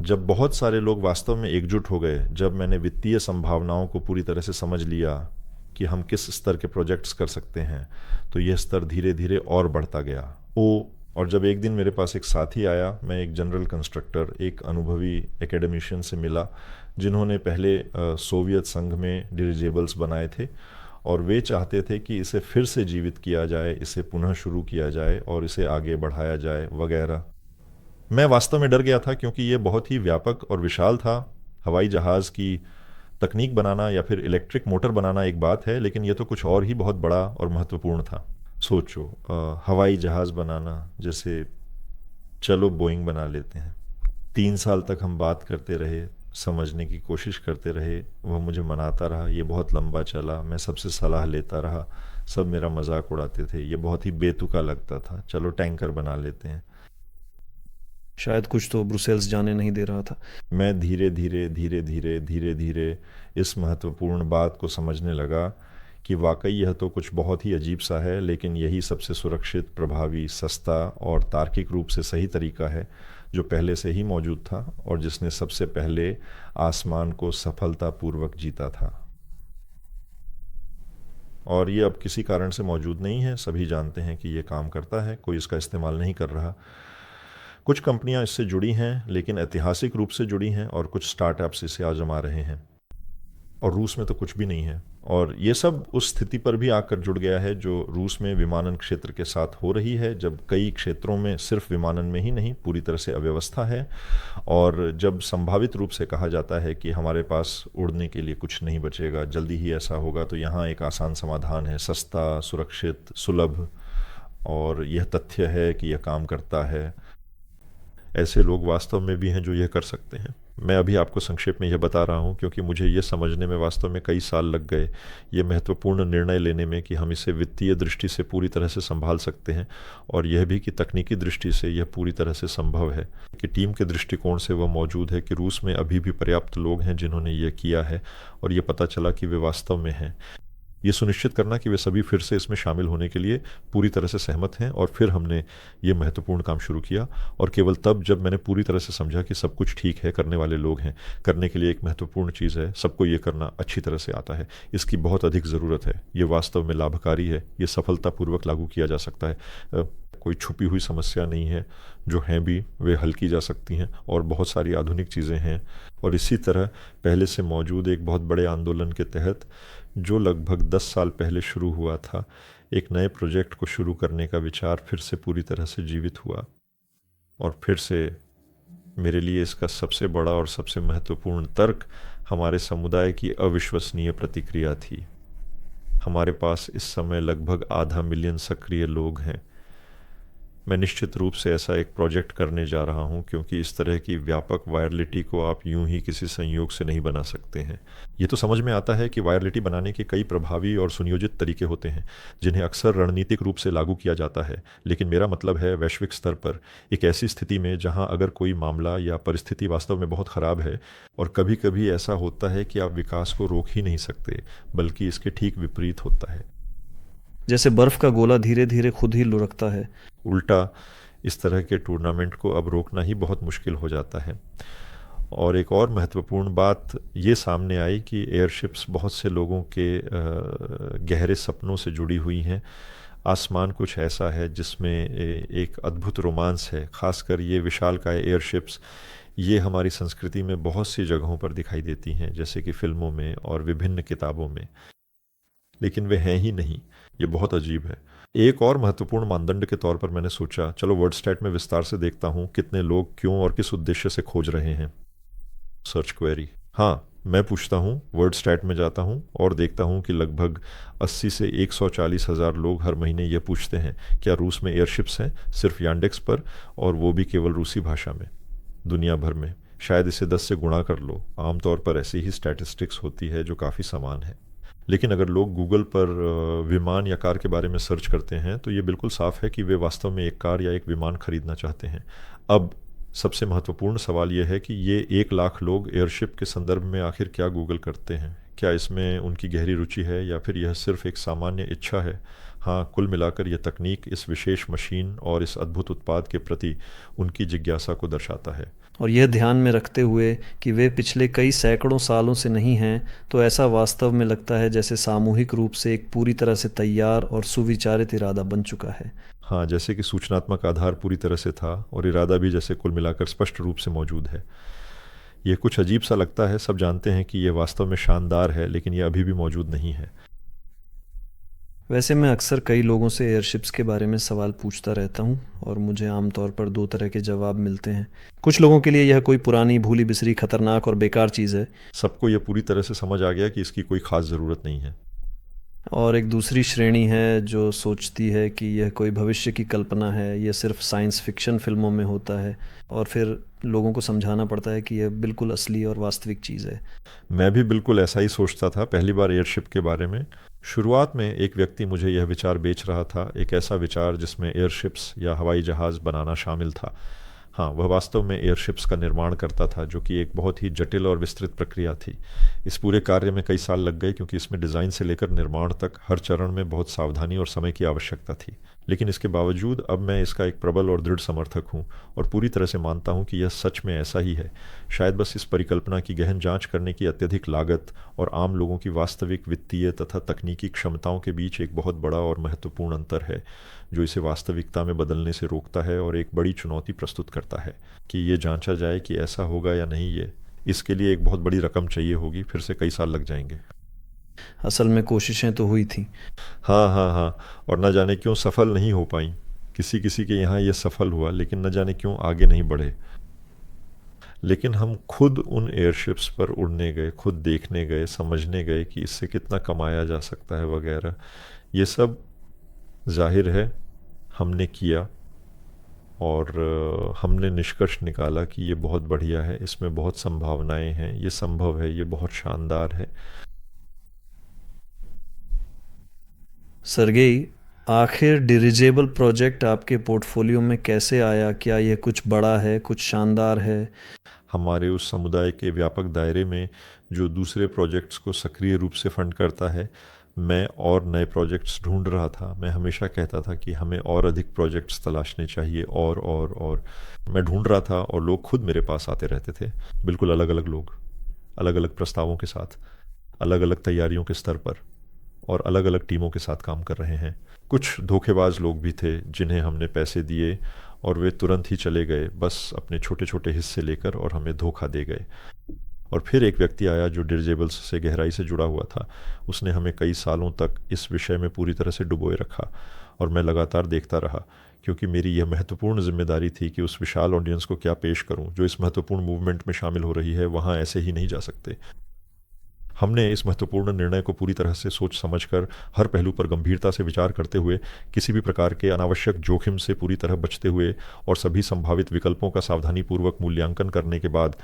जब बहुत सारे लोग वास्तव में एकजुट हो गए, जब मैंने वित्तीय संभावनाओं को पूरी तरह से समझ लिया कि हम किस स्तर के प्रोजेक्ट्स कर सकते हैं, तो यह स्तर धीरे धीरे और बढ़ता गया। और जब एक दिन मेरे पास एक साथी आया, मैं एक जनरल कंस्ट्रक्टर, एक अनुभवी एकेडमिशियन से मिला, जिन्होंने पहले सोवियत संघ में डिरिजेबल्स बनाए थे, और वे चाहते थे कि इसे फिर से जीवित किया जाए, इसे पुनः शुरू किया जाए और इसे आगे बढ़ाया जाए वगैरह। मैं वास्तव में डर गया था, क्योंकि ये बहुत ही व्यापक और विशाल था। हवाई जहाज़ की तकनीक बनाना या फिर इलेक्ट्रिक मोटर बनाना एक बात है, लेकिन ये तो कुछ और ही बहुत बड़ा और महत्वपूर्ण था। सोचो, हवाई जहाज़ बनाना, जैसे चलो बोइंग बना लेते हैं। 3 साल तक हम बात करते रहे, समझने की कोशिश करते रहे, वह मुझे मनाता रहा, ये बहुत लंबा चला, मैं सबसे सलाह लेता रहा, सब मेरा मजाक उड़ाते थे, ये बहुत ही बेतुका लगता था, चलो टैंकर बना लेते हैं। शायद कुछ तो ब्रुसेल्स जाने नहीं दे रहा था। मैं धीरे धीरे धीरे धीरे धीरे धीरे इस महत्वपूर्ण बात को समझने लगा कि वाकई यह तो कुछ बहुत ही अजीब सा है, लेकिन यही सबसे सुरक्षित, प्रभावी, सस्ता और तार्किक रूप से सही तरीका है, जो पहले से ही मौजूद था और जिसने सबसे पहले आसमान को सफलतापूर्वक जीता था। और ये अब किसी कारण से मौजूद नहीं है, सभी जानते हैं कि ये काम करता है, कोई इसका इस्तेमाल नहीं कर रहा। कुछ कंपनियां इससे जुड़ी हैं, लेकिन ऐतिहासिक रूप से जुड़ी हैं, और कुछ स्टार्टअप्स इसे आजमा रहे हैं। और रूस में तो कुछ भी नहीं है। और ये सब उस स्थिति पर भी आकर जुड़ गया है जो रूस में विमानन क्षेत्र के साथ हो रही है, जब कई क्षेत्रों में सिर्फ विमानन में ही नहीं पूरी तरह से अव्यवस्था है, और जब संभावित रूप से कहा जाता है कि हमारे पास उड़ने के लिए कुछ नहीं बचेगा, जल्दी ही ऐसा होगा, तो यहाँ एक आसान समाधान है, सस्ता, सुरक्षित, सुलभ, और यह तथ्य है कि यह काम करता है। ऐसे लोग वास्तव में भी हैं जो यह कर सकते हैं। मैं अभी आपको संक्षेप में यह बता रहा हूँ क्योंकि मुझे यह समझने में वास्तव में कई साल लग गए, ये महत्वपूर्ण निर्णय लेने में कि हम इसे वित्तीय दृष्टि से पूरी तरह से संभाल सकते हैं, और यह भी कि तकनीकी दृष्टि से यह पूरी तरह से संभव है, कि टीम के दृष्टिकोण से वह मौजूद है, कि रूस में अभी भी पर्याप्त लोग हैं जिन्होंने यह किया है, और यह पता चला कि वे वास्तव में हैं। ये सुनिश्चित करना कि वे सभी फिर से इसमें शामिल होने के लिए पूरी तरह से सहमत हैं, और फिर हमने ये महत्वपूर्ण काम शुरू किया। और केवल तब जब मैंने पूरी तरह से समझा कि सब कुछ ठीक है, करने वाले लोग हैं, करने के लिए एक महत्वपूर्ण चीज़ है, सबको ये करना अच्छी तरह से आता है, इसकी बहुत अधिक ज़रूरत है, ये वास्तव में लाभकारी है, ये सफलतापूर्वक लागू किया जा सकता है, कोई छुपी हुई समस्या नहीं है, जो हैं भी वे हल की जा सकती हैं, और बहुत सारी आधुनिक चीज़ें हैं। और इसी तरह पहले से मौजूद एक बहुत बड़े आंदोलन के तहत, जो लगभग 10 साल पहले शुरू हुआ था, एक नए प्रोजेक्ट को शुरू करने का विचार फिर से पूरी तरह से जीवित हुआ। और फिर से मेरे लिए इसका सबसे बड़ा और सबसे महत्वपूर्ण तर्क हमारे समुदाय की अविश्वसनीय प्रतिक्रिया थी। हमारे पास इस समय लगभग 500 मिलियन सक्रिय लोग हैं। मैं निश्चित रूप से ऐसा एक प्रोजेक्ट करने जा रहा हूं, क्योंकि इस तरह की व्यापक वायरलिटी को आप यूं ही किसी संयोग से नहीं बना सकते हैं। ये तो समझ में आता है कि वायरलिटी बनाने के कई प्रभावी और सुनियोजित तरीके होते हैं, जिन्हें अक्सर रणनीतिक रूप से लागू किया जाता है, लेकिन मेरा मतलब है वैश्विक स्तर पर एक ऐसी स्थिति में जहां अगर कोई मामला या परिस्थिति वास्तव में बहुत ख़राब है, और कभी कभी ऐसा होता है कि आप विकास को रोक ही नहीं सकते, बल्कि इसके ठीक विपरीत होता है। जैसे बर्फ का गोला धीरे धीरे खुद ही लुढ़कता है। उल्टा इस तरह के टूर्नामेंट को अब रोकना ही बहुत मुश्किल हो जाता है। और एक और महत्वपूर्ण बात ये सामने आई कि एयरशिप्स बहुत से लोगों के गहरे सपनों से जुड़ी हुई हैं। आसमान कुछ ऐसा है जिसमें एक अद्भुत रोमांस है, खासकर ये विशालकाय एयरशिप्स। ये हमारी संस्कृति में बहुत सी जगहों पर दिखाई देती हैं, जैसे कि फिल्मों में और विभिन्न किताबों में, लेकिन वे हैं ही नहीं। ये बहुत अजीब है। एक और महत्वपूर्ण मानदंड के तौर पर मैंने सोचा, चलो वर्डस्टैट में विस्तार से देखता हूँ कितने लोग क्यों और किस उद्देश्य से खोज रहे हैं। सर्च क्वेरी, हाँ, मैं पूछता हूँ, वर्डस्टैट में जाता हूँ और देखता हूँ कि लगभग 80 से 140 हज़ार लोग हर महीने ये पूछते हैं, क्या रूस में एयरशिप्स हैं, सिर्फ यांडेक्स पर, और वो भी केवल रूसी भाषा में। दुनिया भर में शायद इसे 10 से गुणा कर लो। आमतौर पर ऐसी ही स्टैटिस्टिक्स होती है जो काफ़ी समान है। लेकिन अगर लोग गूगल पर विमान या कार के बारे में सर्च करते हैं, तो ये बिल्कुल साफ है कि वे वास्तव में एक कार या एक विमान खरीदना चाहते हैं। अब सबसे महत्वपूर्ण सवाल यह है कि ये 1 लाख लोग एयरशिप के संदर्भ में आखिर क्या गूगल करते हैं? क्या इसमें उनकी गहरी रुचि है, या फिर यह सिर्फ एक सामान्य इच्छा है? हाँ, कुल मिलाकर यह तकनीक इस विशेष मशीन और इस अद्भुत उत्पाद के प्रति उनकी जिज्ञासा को दर्शाता है। और यह ध्यान में रखते हुए कि वे पिछले कई सैकड़ों सालों से नहीं हैं, तो ऐसा वास्तव में लगता है जैसे सामूहिक रूप से एक पूरी तरह से तैयार और सुविचारित इरादा बन चुका है। हाँ, जैसे कि सूचनात्मक आधार पूरी तरह से था, और इरादा भी जैसे कुल मिलाकर स्पष्ट रूप से मौजूद है। यह कुछ अजीब सा लगता है। सब जानते हैं कि यह वास्तव में शानदार है, लेकिन यह अभी भी मौजूद नहीं है। वैसे मैं अक्सर कई लोगों से एयरशिप्स के बारे में सवाल पूछता रहता हूँ, और मुझे आमतौर पर 2 तरह के जवाब मिलते हैं। कुछ लोगों के लिए यह कोई पुरानी भूली बिसरी खतरनाक और बेकार चीज़ है। सबको यह पूरी तरह से समझ आ गया कि इसकी कोई खास ज़रूरत नहीं है। और एक दूसरी श्रेणी है जो सोचती है कि यह कोई भविष्य की कल्पना है, यह सिर्फ साइंस फिक्शन फिल्मों में होता है, और फिर लोगों को समझाना पड़ता है कि यह बिल्कुल असली और वास्तविक चीज़ है। मैं भी बिल्कुल ऐसा ही सोचता था पहली बार एयरशिप के बारे में। शुरुआत में एक व्यक्ति मुझे यह विचार बेच रहा था, एक ऐसा विचार जिसमें एयरशिप्स या हवाई जहाज़ बनाना शामिल था। हाँ, वह वास्तव में एयरशिप्स का निर्माण करता था, जो कि एक बहुत ही जटिल और विस्तृत प्रक्रिया थी। इस पूरे कार्य में कई साल लग गए, क्योंकि इसमें डिज़ाइन से लेकर निर्माण तक हर चरण में बहुत सावधानी और समय की आवश्यकता थी। लेकिन इसके बावजूद अब मैं इसका एक प्रबल और दृढ़ समर्थक हूँ और पूरी तरह से मानता हूँ कि यह सच में ऐसा ही है। शायद बस इस परिकल्पना की गहन जांच करने की अत्यधिक लागत और आम लोगों की वास्तविक वित्तीय तथा तकनीकी क्षमताओं के बीच एक बहुत बड़ा और महत्वपूर्ण अंतर है, जो इसे वास्तविकता में बदलने से रोकता है और एक बड़ी चुनौती प्रस्तुत करता है कि ये जांचा जाए कि ऐसा होगा या नहीं। ये इसके लिए एक बहुत बड़ी रकम चाहिए होगी, फिर से कई साल लग जाएंगे। असल में कोशिशें तो हुई थी। हाँ हाँ हाँ, और न जाने क्यों सफल नहीं हो पाई। किसी किसी के यहाँ ये सफल हुआ, लेकिन न जाने क्यों आगे नहीं बढ़े। लेकिन हम खुद उन एयरशिप्स पर उड़ने गए, खुद देखने गए, समझने गए कि इससे कितना कमाया जा सकता है वगैरह। ये सब जाहिर है हमने किया और हमने निष्कर्ष निकाला कि ये बहुत बढ़िया है, इसमें बहुत संभावनाएं हैं, ये संभव है, ये बहुत शानदार है। सरगेई, आखिर डिरिजेबल प्रोजेक्ट आपके पोर्टफोलियो में कैसे आया? क्या यह कुछ बड़ा है, कुछ शानदार है? हमारे उस समुदाय के व्यापक दायरे में जो दूसरे प्रोजेक्ट्स को सक्रिय रूप से फंड करता है, मैं और नए प्रोजेक्ट्स ढूंढ रहा था। मैं हमेशा कहता था कि हमें और अधिक प्रोजेक्ट्स तलाशने चाहिए, और मैं ढूंढ रहा था और लोग खुद मेरे पास आते रहते थे, बिल्कुल अलग अलग लोग, अलग अलग प्रस्तावों के साथ, अलग अलग तैयारियों के स्तर पर और अलग अलग टीमों के साथ काम कर रहे हैं। कुछ धोखेबाज लोग भी थे जिन्हें हमने पैसे दिए और वे तुरंत ही चले गए, बस अपने छोटे छोटे हिस्से लेकर, और हमें धोखा दे गए। और फिर एक व्यक्ति आया जो डिरिजेबल्स से गहराई से जुड़ा हुआ था। उसने हमें कई सालों तक इस विषय में पूरी तरह से डुबोए रखा और मैं लगातार देखता रहा, क्योंकि मेरी यह महत्वपूर्ण जिम्मेदारी थी कि उस विशाल ऑडियंस को क्या पेश करूं जो इस महत्वपूर्ण मूवमेंट में शामिल हो रही है। वहां ऐसे ही नहीं जा सकते। हमने इस महत्वपूर्ण निर्णय को पूरी तरह से सोच समझकर, हर पहलू पर गंभीरता से विचार करते हुए, किसी भी प्रकार के अनावश्यक जोखिम से पूरी तरह बचते हुए और सभी संभावित विकल्पों का सावधानीपूर्वक मूल्यांकन करने के बाद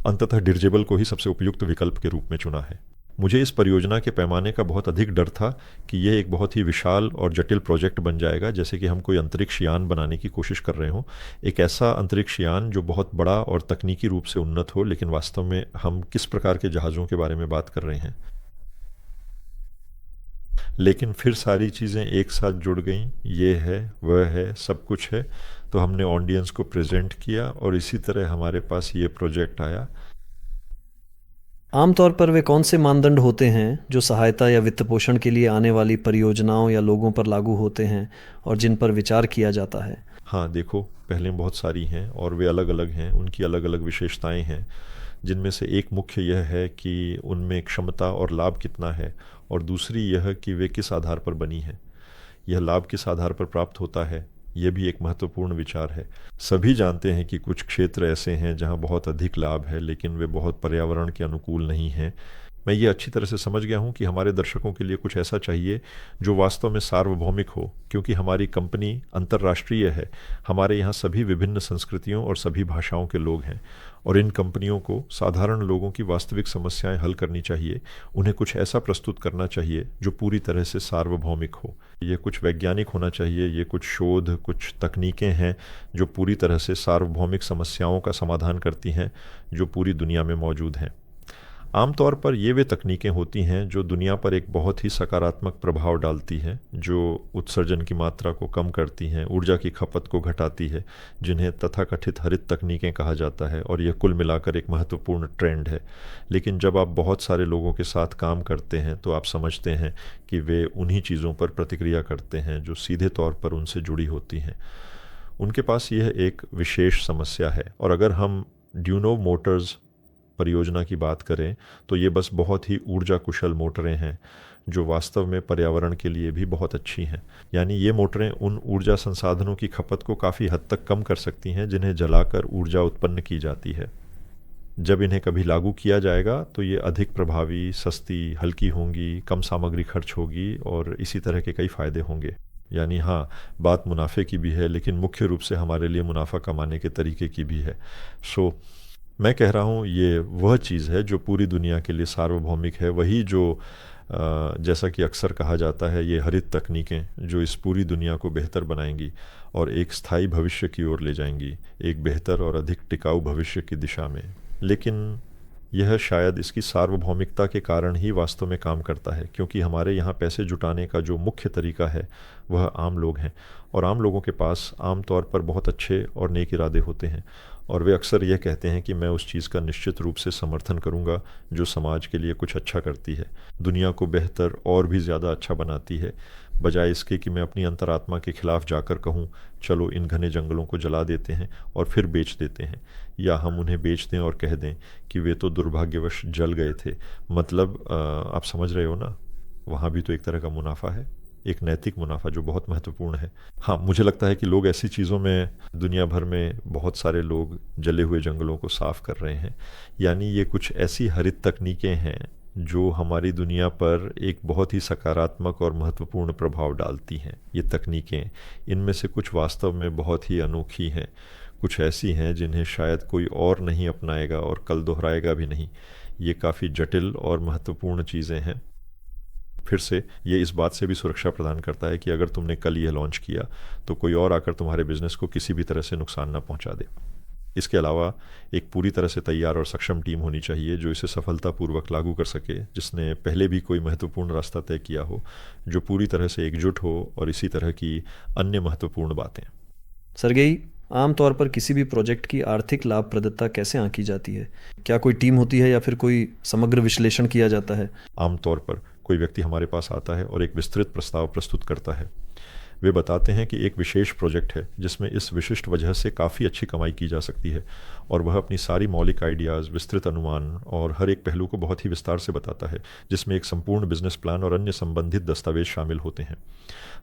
अंततः डिरिजेबल को ही सबसे उपयुक्त विकल्प के रूप में चुना है। मुझे इस परियोजना के पैमाने का बहुत अधिक डर था कि यह एक बहुत ही विशाल और जटिल प्रोजेक्ट बन जाएगा, जैसे कि हम कोई अंतरिक्ष यान बनाने की कोशिश कर रहे हों। एक ऐसा अंतरिक्ष यान जो बहुत बड़ा और तकनीकी रूप से उन्नत हो, लेकिन वास्तव में हम किस प्रकार के जहाज़ों के बारे में बात कर रहे हैं। लेकिन फिर सारी चीज़ें एक साथ जुड़ गईं, ये है, वह है, सब कुछ है। तो हमने ऑडियंस को प्रेजेंट किया और इसी तरह हमारे पास ये प्रोजेक्ट आया। आमतौर पर वे कौन से मानदंड होते हैं जो सहायता या वित्त पोषण के लिए आने वाली परियोजनाओं या लोगों पर लागू होते हैं और जिन पर विचार किया जाता है? हाँ देखो, पहले बहुत सारी हैं और वे अलग अलग हैं, उनकी अलग अलग विशेषताएं हैं, जिनमें से एक मुख्य यह है कि उनमें क्षमता और लाभ कितना है, और दूसरी यह कि वे किस आधार पर बनी है। यह लाभ किस आधार पर प्राप्त होता है, यह भी एक महत्वपूर्ण विचार है। सभी जानते हैं कि कुछ क्षेत्र ऐसे हैं जहां बहुत अधिक लाभ है, लेकिन वे बहुत पर्यावरण के अनुकूल नहीं हैं। मैं ये अच्छी तरह से समझ गया हूं कि हमारे दर्शकों के लिए कुछ ऐसा चाहिए जो वास्तव में सार्वभौमिक हो, क्योंकि हमारी कंपनी अंतर्राष्ट्रीय है। हमारे यहाँ सभी विभिन्न संस्कृतियों और सभी भाषाओं के लोग हैं, और इन कंपनियों को साधारण लोगों की वास्तविक समस्याएं हल करनी चाहिए। उन्हें कुछ ऐसा प्रस्तुत करना चाहिए जो पूरी तरह से सार्वभौमिक हो। ये कुछ वैज्ञानिक होना चाहिए, ये कुछ शोध, कुछ तकनीकें हैं जो पूरी तरह से सार्वभौमिक समस्याओं का समाधान करती हैं जो पूरी दुनिया में मौजूद हैं। आमतौर पर ये वे तकनीकें होती हैं जो दुनिया पर एक बहुत ही सकारात्मक प्रभाव डालती हैं, जो उत्सर्जन की मात्रा को कम करती हैं, ऊर्जा की खपत को घटाती है, जिन्हें तथाकथित हरित तकनीकें कहा जाता है, और यह कुल मिलाकर एक महत्वपूर्ण ट्रेंड है। लेकिन जब आप बहुत सारे लोगों के साथ काम करते हैं तो आप समझते हैं कि वे उन्हीं चीज़ों पर प्रतिक्रिया करते हैं जो सीधे तौर पर उनसे जुड़ी होती हैं। उनके पास यह एक विशेष समस्या है, और अगर हम ड्यूनोव मोटर्स परियोजना की बात करें तो ये बस बहुत ही ऊर्जा कुशल मोटरें हैं जो वास्तव में पर्यावरण के लिए भी बहुत अच्छी हैं। यानी ये मोटरें उन ऊर्जा संसाधनों की खपत को काफ़ी हद तक कम कर सकती हैं जिन्हें जलाकर ऊर्जा उत्पन्न की जाती है। जब इन्हें कभी लागू किया जाएगा तो ये अधिक प्रभावी, सस्ती, हल्की होंगी, कम सामग्री खर्च होगी, और इसी तरह के कई फ़ायदे होंगे। यानी हाँ, बात मुनाफे की भी है, लेकिन मुख्य रूप से हमारे लिए मुनाफा कमाने के तरीके की भी है। मैं कह रहा हूँ ये वह चीज़ है जो पूरी दुनिया के लिए सार्वभौमिक है, वही जो जैसा कि अक्सर कहा जाता है, ये हरित तकनीकें जो इस पूरी दुनिया को बेहतर बनाएंगी और एक स्थायी भविष्य की ओर ले जाएंगी, एक बेहतर और अधिक टिकाऊ भविष्य की दिशा में। लेकिन यह शायद इसकी सार्वभौमिकता के कारण ही वास्तव में काम करता है, क्योंकि हमारे यहाँ पैसे जुटाने का जो मुख्य तरीका है वह आम लोग हैं, और आम लोगों के पास आम तौर पर बहुत अच्छे और नेक इरादे होते हैं, और वे अक्सर यह कहते हैं कि मैं उस चीज़ का निश्चित रूप से समर्थन करूंगा जो समाज के लिए कुछ अच्छा करती है, दुनिया को बेहतर और भी ज़्यादा अच्छा बनाती है, बजाय इसके कि मैं अपनी अंतरात्मा के खिलाफ जाकर कहूँ चलो इन घने जंगलों को जला देते हैं और फिर बेच देते हैं, या हम उन्हें बेच दें और कह दें कि वे तो दुर्भाग्यवश जल गए थे। मतलब आप समझ रहे हो ना, वहाँ भी तो एक तरह का मुनाफा है, एक नैतिक मुनाफा जो बहुत महत्वपूर्ण है। हाँ, मुझे लगता है कि लोग ऐसी चीज़ों में, दुनिया भर में बहुत सारे लोग जले हुए जंगलों को साफ कर रहे हैं, यानी ये कुछ ऐसी हरित तकनीकें हैं जो हमारी दुनिया पर एक बहुत ही सकारात्मक और महत्वपूर्ण प्रभाव डालती हैं। ये तकनीकें, इनमें से कुछ वास्तव में बहुत ही अनोखी हैं, कुछ ऐसी हैं जिन्हें शायद कोई और नहीं अपनाएगा और कल दोहराएगा भी नहीं। ये काफ़ी जटिल और महत्वपूर्ण चीज़ें हैं। फिर से ये इस बात से भी सुरक्षा प्रदान करता है कि अगर तुमने कल ये लॉन्च किया तो कोई और आकर तुम्हारे बिजनेस को किसी भी तरह से नुकसान ना पहुंचा दे। इसके अलावा एक पूरी तरह से तैयार और सक्षम टीम होनी चाहिए जो इसे सफलतापूर्वक लागू कर सके, जिसने पहले भी कोई महत्वपूर्ण रास्ता तय किया हो, जो पूरी तरह से एकजुट हो, और इसी तरह की अन्य महत्वपूर्ण बातें। सरगेई, आमतौर पर किसी भी प्रोजेक्ट की आर्थिक लाभप्रदता कैसे आंकी जाती है? क्या कोई टीम होती है या फिर कोई समग्र विश्लेषण किया जाता है? आमतौर पर कोई व्यक्ति हमारे पास आता है और एक विस्तृत प्रस्ताव प्रस्तुत करता है। वे बताते हैं कि एक विशेष प्रोजेक्ट है जिसमें इस विशिष्ट वजह से काफ़ी अच्छी कमाई की जा सकती है, और वह अपनी सारी मौलिक आइडियाज़, विस्तृत अनुमान और हर एक पहलू को बहुत ही विस्तार से बताता है, जिसमें एक संपूर्ण बिजनेस प्लान और अन्य संबंधित दस्तावेज शामिल होते हैं।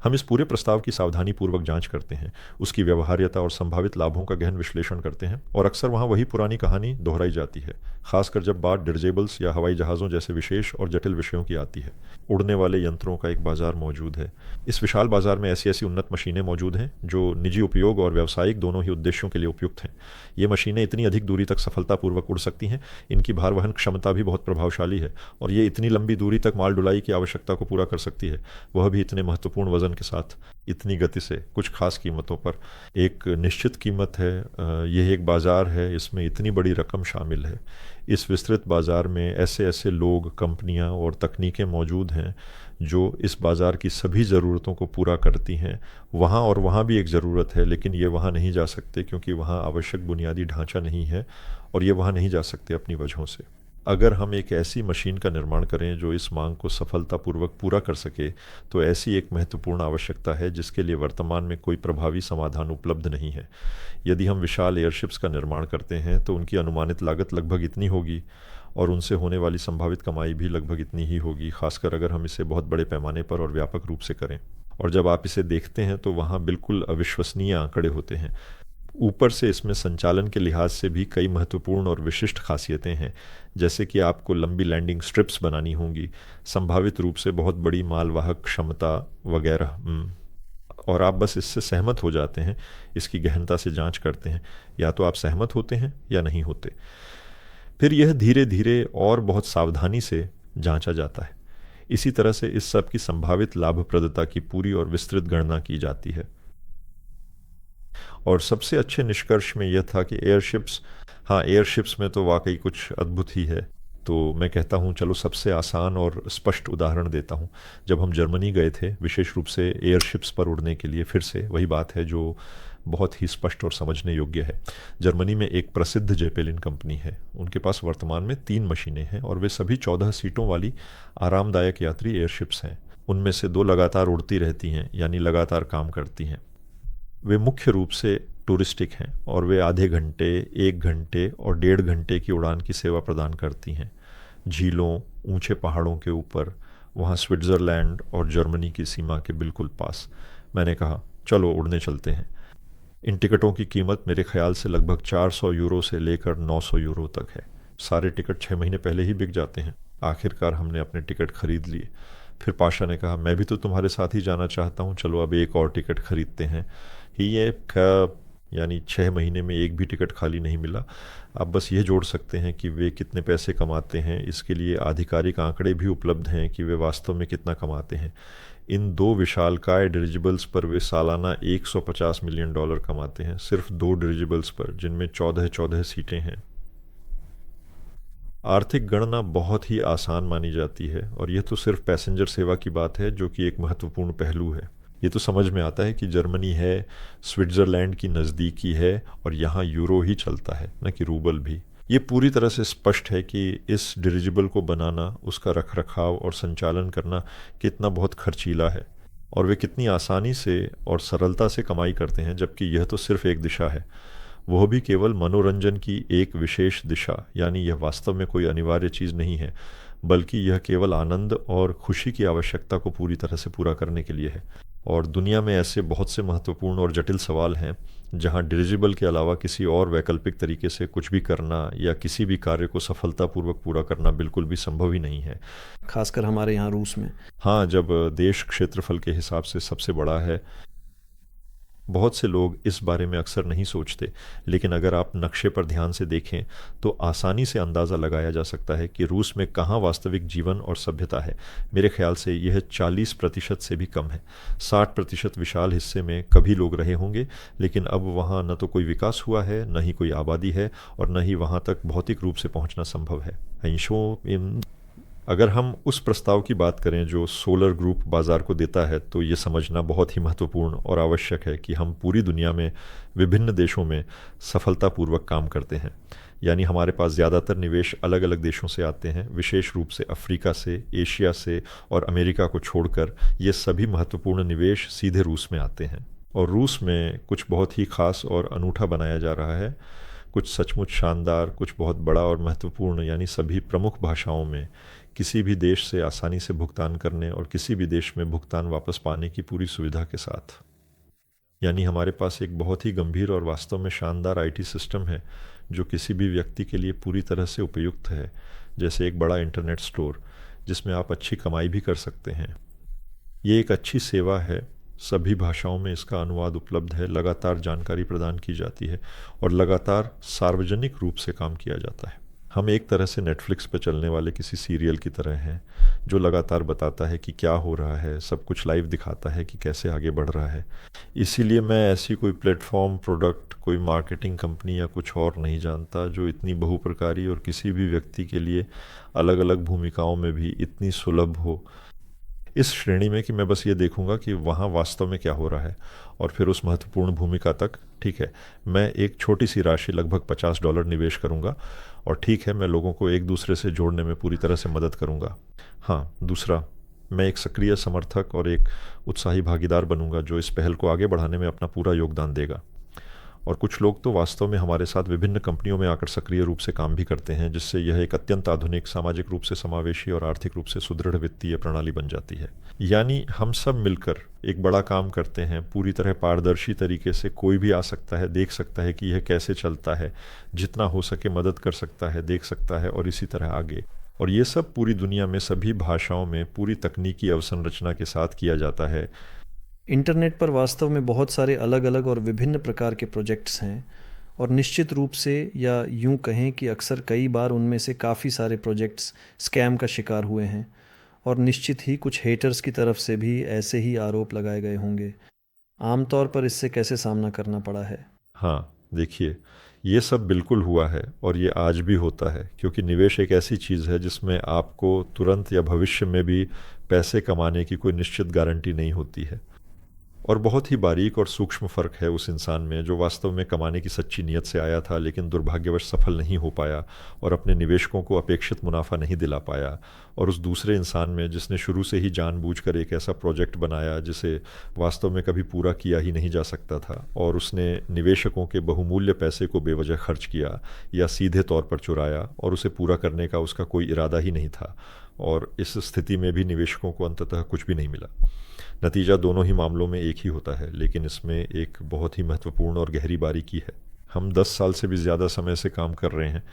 हम इस पूरे प्रस्ताव की सावधानीपूर्वक जांच करते हैं, उसकी व्यवहार्यता और संभावित लाभों का गहन विश्लेषण करते हैं, और अक्सर वहाँ वही पुरानी कहानी दोहराई जाती है, खासकर जब बात डिरिजेबल्स या हवाई जहाज़ों जैसे विशेष और जटिल विषयों की आती है। उड़ने वाले यंत्रों का एक बाजार मौजूद है। इस विशाल बाजार में ऐसी ऐसी उन्नत मशीनें मौजूद हैं जो निजी उपयोग और व्यावसायिक दोनों ही उद्देश्यों के लिए उपयुक्त हैं। ये मशीनें इतनी अधिक दूरी तक सफलतापूर्वक उड़ सकती हैं, इनकी भार वहन क्षमता भी बहुत प्रभावशाली है, और ये इतनी लंबी दूरी तक माल ढुलाई की आवश्यकता को पूरा कर सकती है, वह भी इतने महत्वपूर्ण वजन के साथ, इतनी गति से, कुछ खास कीमतों पर। एक निश्चित कीमत है, यह एक बाज़ार है, इसमें इतनी बड़ी रकम शामिल है। इस विस्तृत बाज़ार में ऐसे ऐसे लोग, कंपनियां और तकनीकें मौजूद हैं जो इस बाज़ार की सभी ज़रूरतों को पूरा करती हैं। वहाँ और वहाँ भी एक ज़रूरत है, लेकिन ये वहाँ नहीं जा सकते क्योंकि वहाँ आवश्यक बुनियादी ढांचा नहीं है, और ये वहाँ नहीं जा सकते अपनी वजहों से। अगर हम एक ऐसी मशीन का निर्माण करें जो इस मांग को सफलतापूर्वक पूरा कर सके, तो ऐसी एक महत्वपूर्ण आवश्यकता है जिसके लिए वर्तमान में कोई प्रभावी समाधान उपलब्ध नहीं है। यदि हम विशाल एयरशिप्स का निर्माण करते हैं तो उनकी अनुमानित लागत लगभग इतनी होगी, और उनसे होने वाली संभावित कमाई भी लगभग इतनी ही होगी, खासकर अगर हम इसे बहुत बड़े पैमाने पर और व्यापक रूप से करें। और जब आप इसे देखते हैं तो वहाँ बिल्कुल अविश्वसनीय आंकड़े होते हैं। ऊपर से इसमें संचालन के लिहाज से भी कई महत्वपूर्ण और विशिष्ट खासियतें हैं, जैसे कि आपको लंबी लैंडिंग स्ट्रिप्स बनानी होंगी, संभावित रूप से बहुत बड़ी मालवाहक क्षमता वगैरह, और आप बस इससे सहमत हो जाते हैं, इसकी गहनता से जांच करते हैं, या तो आप सहमत होते हैं या नहीं होते। फिर यह धीरे धीरे और बहुत सावधानी से जांचा जाता है। इसी तरह से इस सब की संभावित लाभप्रदता की पूरी और विस्तृत गणना की जाती है। और सबसे अच्छे निष्कर्ष में यह था कि एयरशिप्स में तो वाकई कुछ अद्भुत ही है। तो मैं कहता हूँ, चलो सबसे आसान और स्पष्ट उदाहरण देता हूँ। जब हम जर्मनी गए थे विशेष रूप से एयरशिप्स पर उड़ने के लिए, फिर से वही बात है जो बहुत ही स्पष्ट और समझने योग्य है। जर्मनी में एक प्रसिद्ध जेपेलिन कंपनी है, उनके पास वर्तमान में 3 मशीनें हैं, और वे सभी 14 सीटों वाली आरामदायक यात्री एयरशिप्स हैं। उनमें से 2 लगातार उड़ती रहती हैं, यानी लगातार काम करती हैं। वे मुख्य रूप से टूरिस्टिक हैं, और वे आधे घंटे, 1 घंटे और 1.5 घंटे की उड़ान की सेवा प्रदान करती हैं, झीलों, ऊंचे पहाड़ों के ऊपर, वहाँ स्विट्ज़रलैंड और जर्मनी की सीमा के बिल्कुल पास। मैंने कहा, चलो उड़ने चलते हैं। इन टिकटों की कीमत मेरे ख्याल से लगभग 400 यूरो से लेकर 900 यूरो तक है। सारे टिकट 6 महीने पहले ही बिक जाते हैं। आखिरकार हमने अपने टिकट खरीद लिए। फिर पाशा ने कहा, मैं भी तो तुम्हारे साथ ही जाना चाहता हूँ, चलो अब एक और टिकट खरीदते हैं। ये यानी 6 महीने में एक भी टिकट खाली नहीं मिला। आप बस ये जोड़ सकते हैं कि वे कितने पैसे कमाते हैं। इसके लिए आधिकारिक आंकड़े भी उपलब्ध हैं कि वे वास्तव में कितना कमाते हैं। इन 2 विशालकाय डिरिजिबल्स पर वे सालाना $150 मिलियन कमाते हैं, सिर्फ 2 डिरिजिबल्स पर, जिनमें 14 सीटें हैं। आर्थिक गणना बहुत ही आसान मानी जाती है और यह तो सिर्फ पैसेंजर सेवा की बात है, जो कि एक महत्वपूर्ण पहलू है। ये तो समझ में आता है कि जर्मनी है, स्विट्ज़रलैंड की नज़दीकी है और यहाँ यूरो ही चलता है, न कि रूबल भी। ये पूरी तरह से स्पष्ट है कि इस डिरिजिबल को बनाना, उसका रखरखाव और संचालन करना कितना बहुत खर्चीला है, और वे कितनी आसानी से और सरलता से कमाई करते हैं, जबकि यह तो सिर्फ एक दिशा है, वह भी केवल मनोरंजन की एक विशेष दिशा। यानी यह वास्तव में कोई अनिवार्य चीज़ नहीं है, बल्कि यह केवल आनंद और खुशी की आवश्यकता को पूरी तरह से पूरा करने के लिए है। और दुनिया में ऐसे बहुत से महत्वपूर्ण और जटिल सवाल हैं जहां डिरिजिबल के अलावा किसी और वैकल्पिक तरीके से कुछ भी करना या किसी भी कार्य को सफलतापूर्वक पूरा करना बिल्कुल भी संभव ही नहीं है। खासकर हमारे यहाँ रूस में। हाँ, जब देश क्षेत्रफल के हिसाब से सबसे बड़ा है। बहुत से लोग इस बारे में अक्सर नहीं सोचते, लेकिन अगर आप नक्शे पर ध्यान से देखें तो आसानी से अंदाज़ा लगाया जा सकता है कि रूस में कहाँ वास्तविक जीवन और सभ्यता है। मेरे ख्याल से यह 40% से भी कम है। 60% विशाल हिस्से में कभी लोग रहे होंगे, लेकिन अब वहाँ न तो कोई विकास हुआ है, न ही कोई आबादी है, और न ही वहाँ तक भौतिक रूप से पहुँचना संभव है। अगर हम उस प्रस्ताव की बात करें जो सोलर ग्रुप बाज़ार को देता है, तो ये समझना बहुत ही महत्वपूर्ण और आवश्यक है कि हम पूरी दुनिया में विभिन्न देशों में सफलतापूर्वक काम करते हैं। यानी हमारे पास ज़्यादातर निवेश अलग अलग देशों से आते हैं, विशेष रूप से अफ्रीका से, एशिया से और अमेरिका को छोड़कर ये सभी महत्वपूर्ण निवेश सीधे रूस में आते हैं। और रूस में कुछ बहुत ही खास और अनूठा बनाया जा रहा है, कुछ सचमुच शानदार, कुछ बहुत बड़ा और महत्वपूर्ण। यानी सभी प्रमुख भाषाओं में किसी भी देश से आसानी से भुगतान करने और किसी भी देश में भुगतान वापस पाने की पूरी सुविधा के साथ। यानी हमारे पास एक बहुत ही गंभीर और वास्तव में शानदार आईटी सिस्टम है जो किसी भी व्यक्ति के लिए पूरी तरह से उपयुक्त है, जैसे एक बड़ा इंटरनेट स्टोर जिसमें आप अच्छी कमाई भी कर सकते हैं। ये एक अच्छी सेवा है, सभी भाषाओं में इसका अनुवाद उपलब्ध है, लगातार जानकारी प्रदान की जाती है और लगातार सार्वजनिक रूप से काम किया जाता है। हम एक तरह से नेटफ्लिक्स पर चलने वाले किसी सीरियल की तरह हैं जो लगातार बताता है कि क्या हो रहा है, सब कुछ लाइव दिखाता है कि कैसे आगे बढ़ रहा है। इसीलिए मैं ऐसी कोई प्लेटफॉर्म, प्रोडक्ट, कोई मार्केटिंग कंपनी या कुछ और नहीं जानता जो इतनी बहुप्रकारी और किसी भी व्यक्ति के लिए अलग अलग भूमिकाओं में भी इतनी सुलभ हो, इस श्रेणी में कि मैं बस ये देखूंगा कि वहाँ वास्तव में क्या हो रहा है और फिर उस महत्वपूर्ण भूमिका तक, ठीक है, मैं एक छोटी सी राशि लगभग $50 निवेश करूंगा और ठीक है, मैं लोगों को एक दूसरे से जोड़ने में पूरी तरह से मदद करूंगा। हाँ, दूसरा, मैं एक सक्रिय समर्थक और एक उत्साही भागीदार बनूंगा जो इस पहल को आगे बढ़ाने में अपना पूरा योगदान देगा। और कुछ लोग तो वास्तव में हमारे साथ विभिन्न कंपनियों में आकर सक्रिय रूप से काम भी करते हैं, जिससे यह एक अत्यंत आधुनिक, सामाजिक रूप से समावेशी और आर्थिक रूप से सुदृढ़ वित्तीय प्रणाली बन जाती है। यानी हम सब मिलकर एक बड़ा काम करते हैं, पूरी तरह पारदर्शी तरीके से कोई भी आ सकता है, देख सकता है कि यह कैसे चलता है, जितना हो सके मदद कर सकता है, देख सकता है और इसी तरह आगे। और ये सब पूरी दुनिया में सभी भाषाओं में पूरी तकनीकी अवसंरचना के साथ किया जाता है। इंटरनेट पर वास्तव में बहुत सारे अलग अलग और विभिन्न प्रकार के प्रोजेक्ट्स हैं, और निश्चित रूप से, या यूं कहें कि अक्सर कई बार उनमें से काफ़ी सारे प्रोजेक्ट्स स्कैम का शिकार हुए हैं, और निश्चित ही कुछ हेटर्स की तरफ से भी ऐसे ही आरोप लगाए गए होंगे। आमतौर पर इससे कैसे सामना करना पड़ा है? हाँ, देखिए, ये सब बिल्कुल हुआ है और ये आज भी होता है, क्योंकि निवेश एक ऐसी चीज़ है जिसमें आपको तुरंत या भविष्य में भी पैसे कमाने की कोई निश्चित गारंटी नहीं होती है। और बहुत ही बारीक और सूक्ष्म फ़र्क है उस इंसान में जो वास्तव में कमाने की सच्ची नीयत से आया था, लेकिन दुर्भाग्यवश सफल नहीं हो पाया और अपने निवेशकों को अपेक्षित मुनाफा नहीं दिला पाया, और उस दूसरे इंसान में जिसने शुरू से ही जानबूझकर एक ऐसा प्रोजेक्ट बनाया जिसे वास्तव में कभी पूरा किया ही नहीं जा सकता था, और उसने निवेशकों के बहुमूल्य पैसे को बेवजह खर्च किया या सीधे तौर पर चुराया, और उसे पूरा करने का उसका कोई इरादा ही नहीं था। और इस स्थिति में भी निवेशकों को अंततः कुछ भी नहीं मिला। नतीजा दोनों ही मामलों में एक ही होता है, लेकिन इसमें एक बहुत ही महत्वपूर्ण और गहरी बारीकी है। हम 10 साल से भी ज़्यादा समय से काम कर रहे हैं।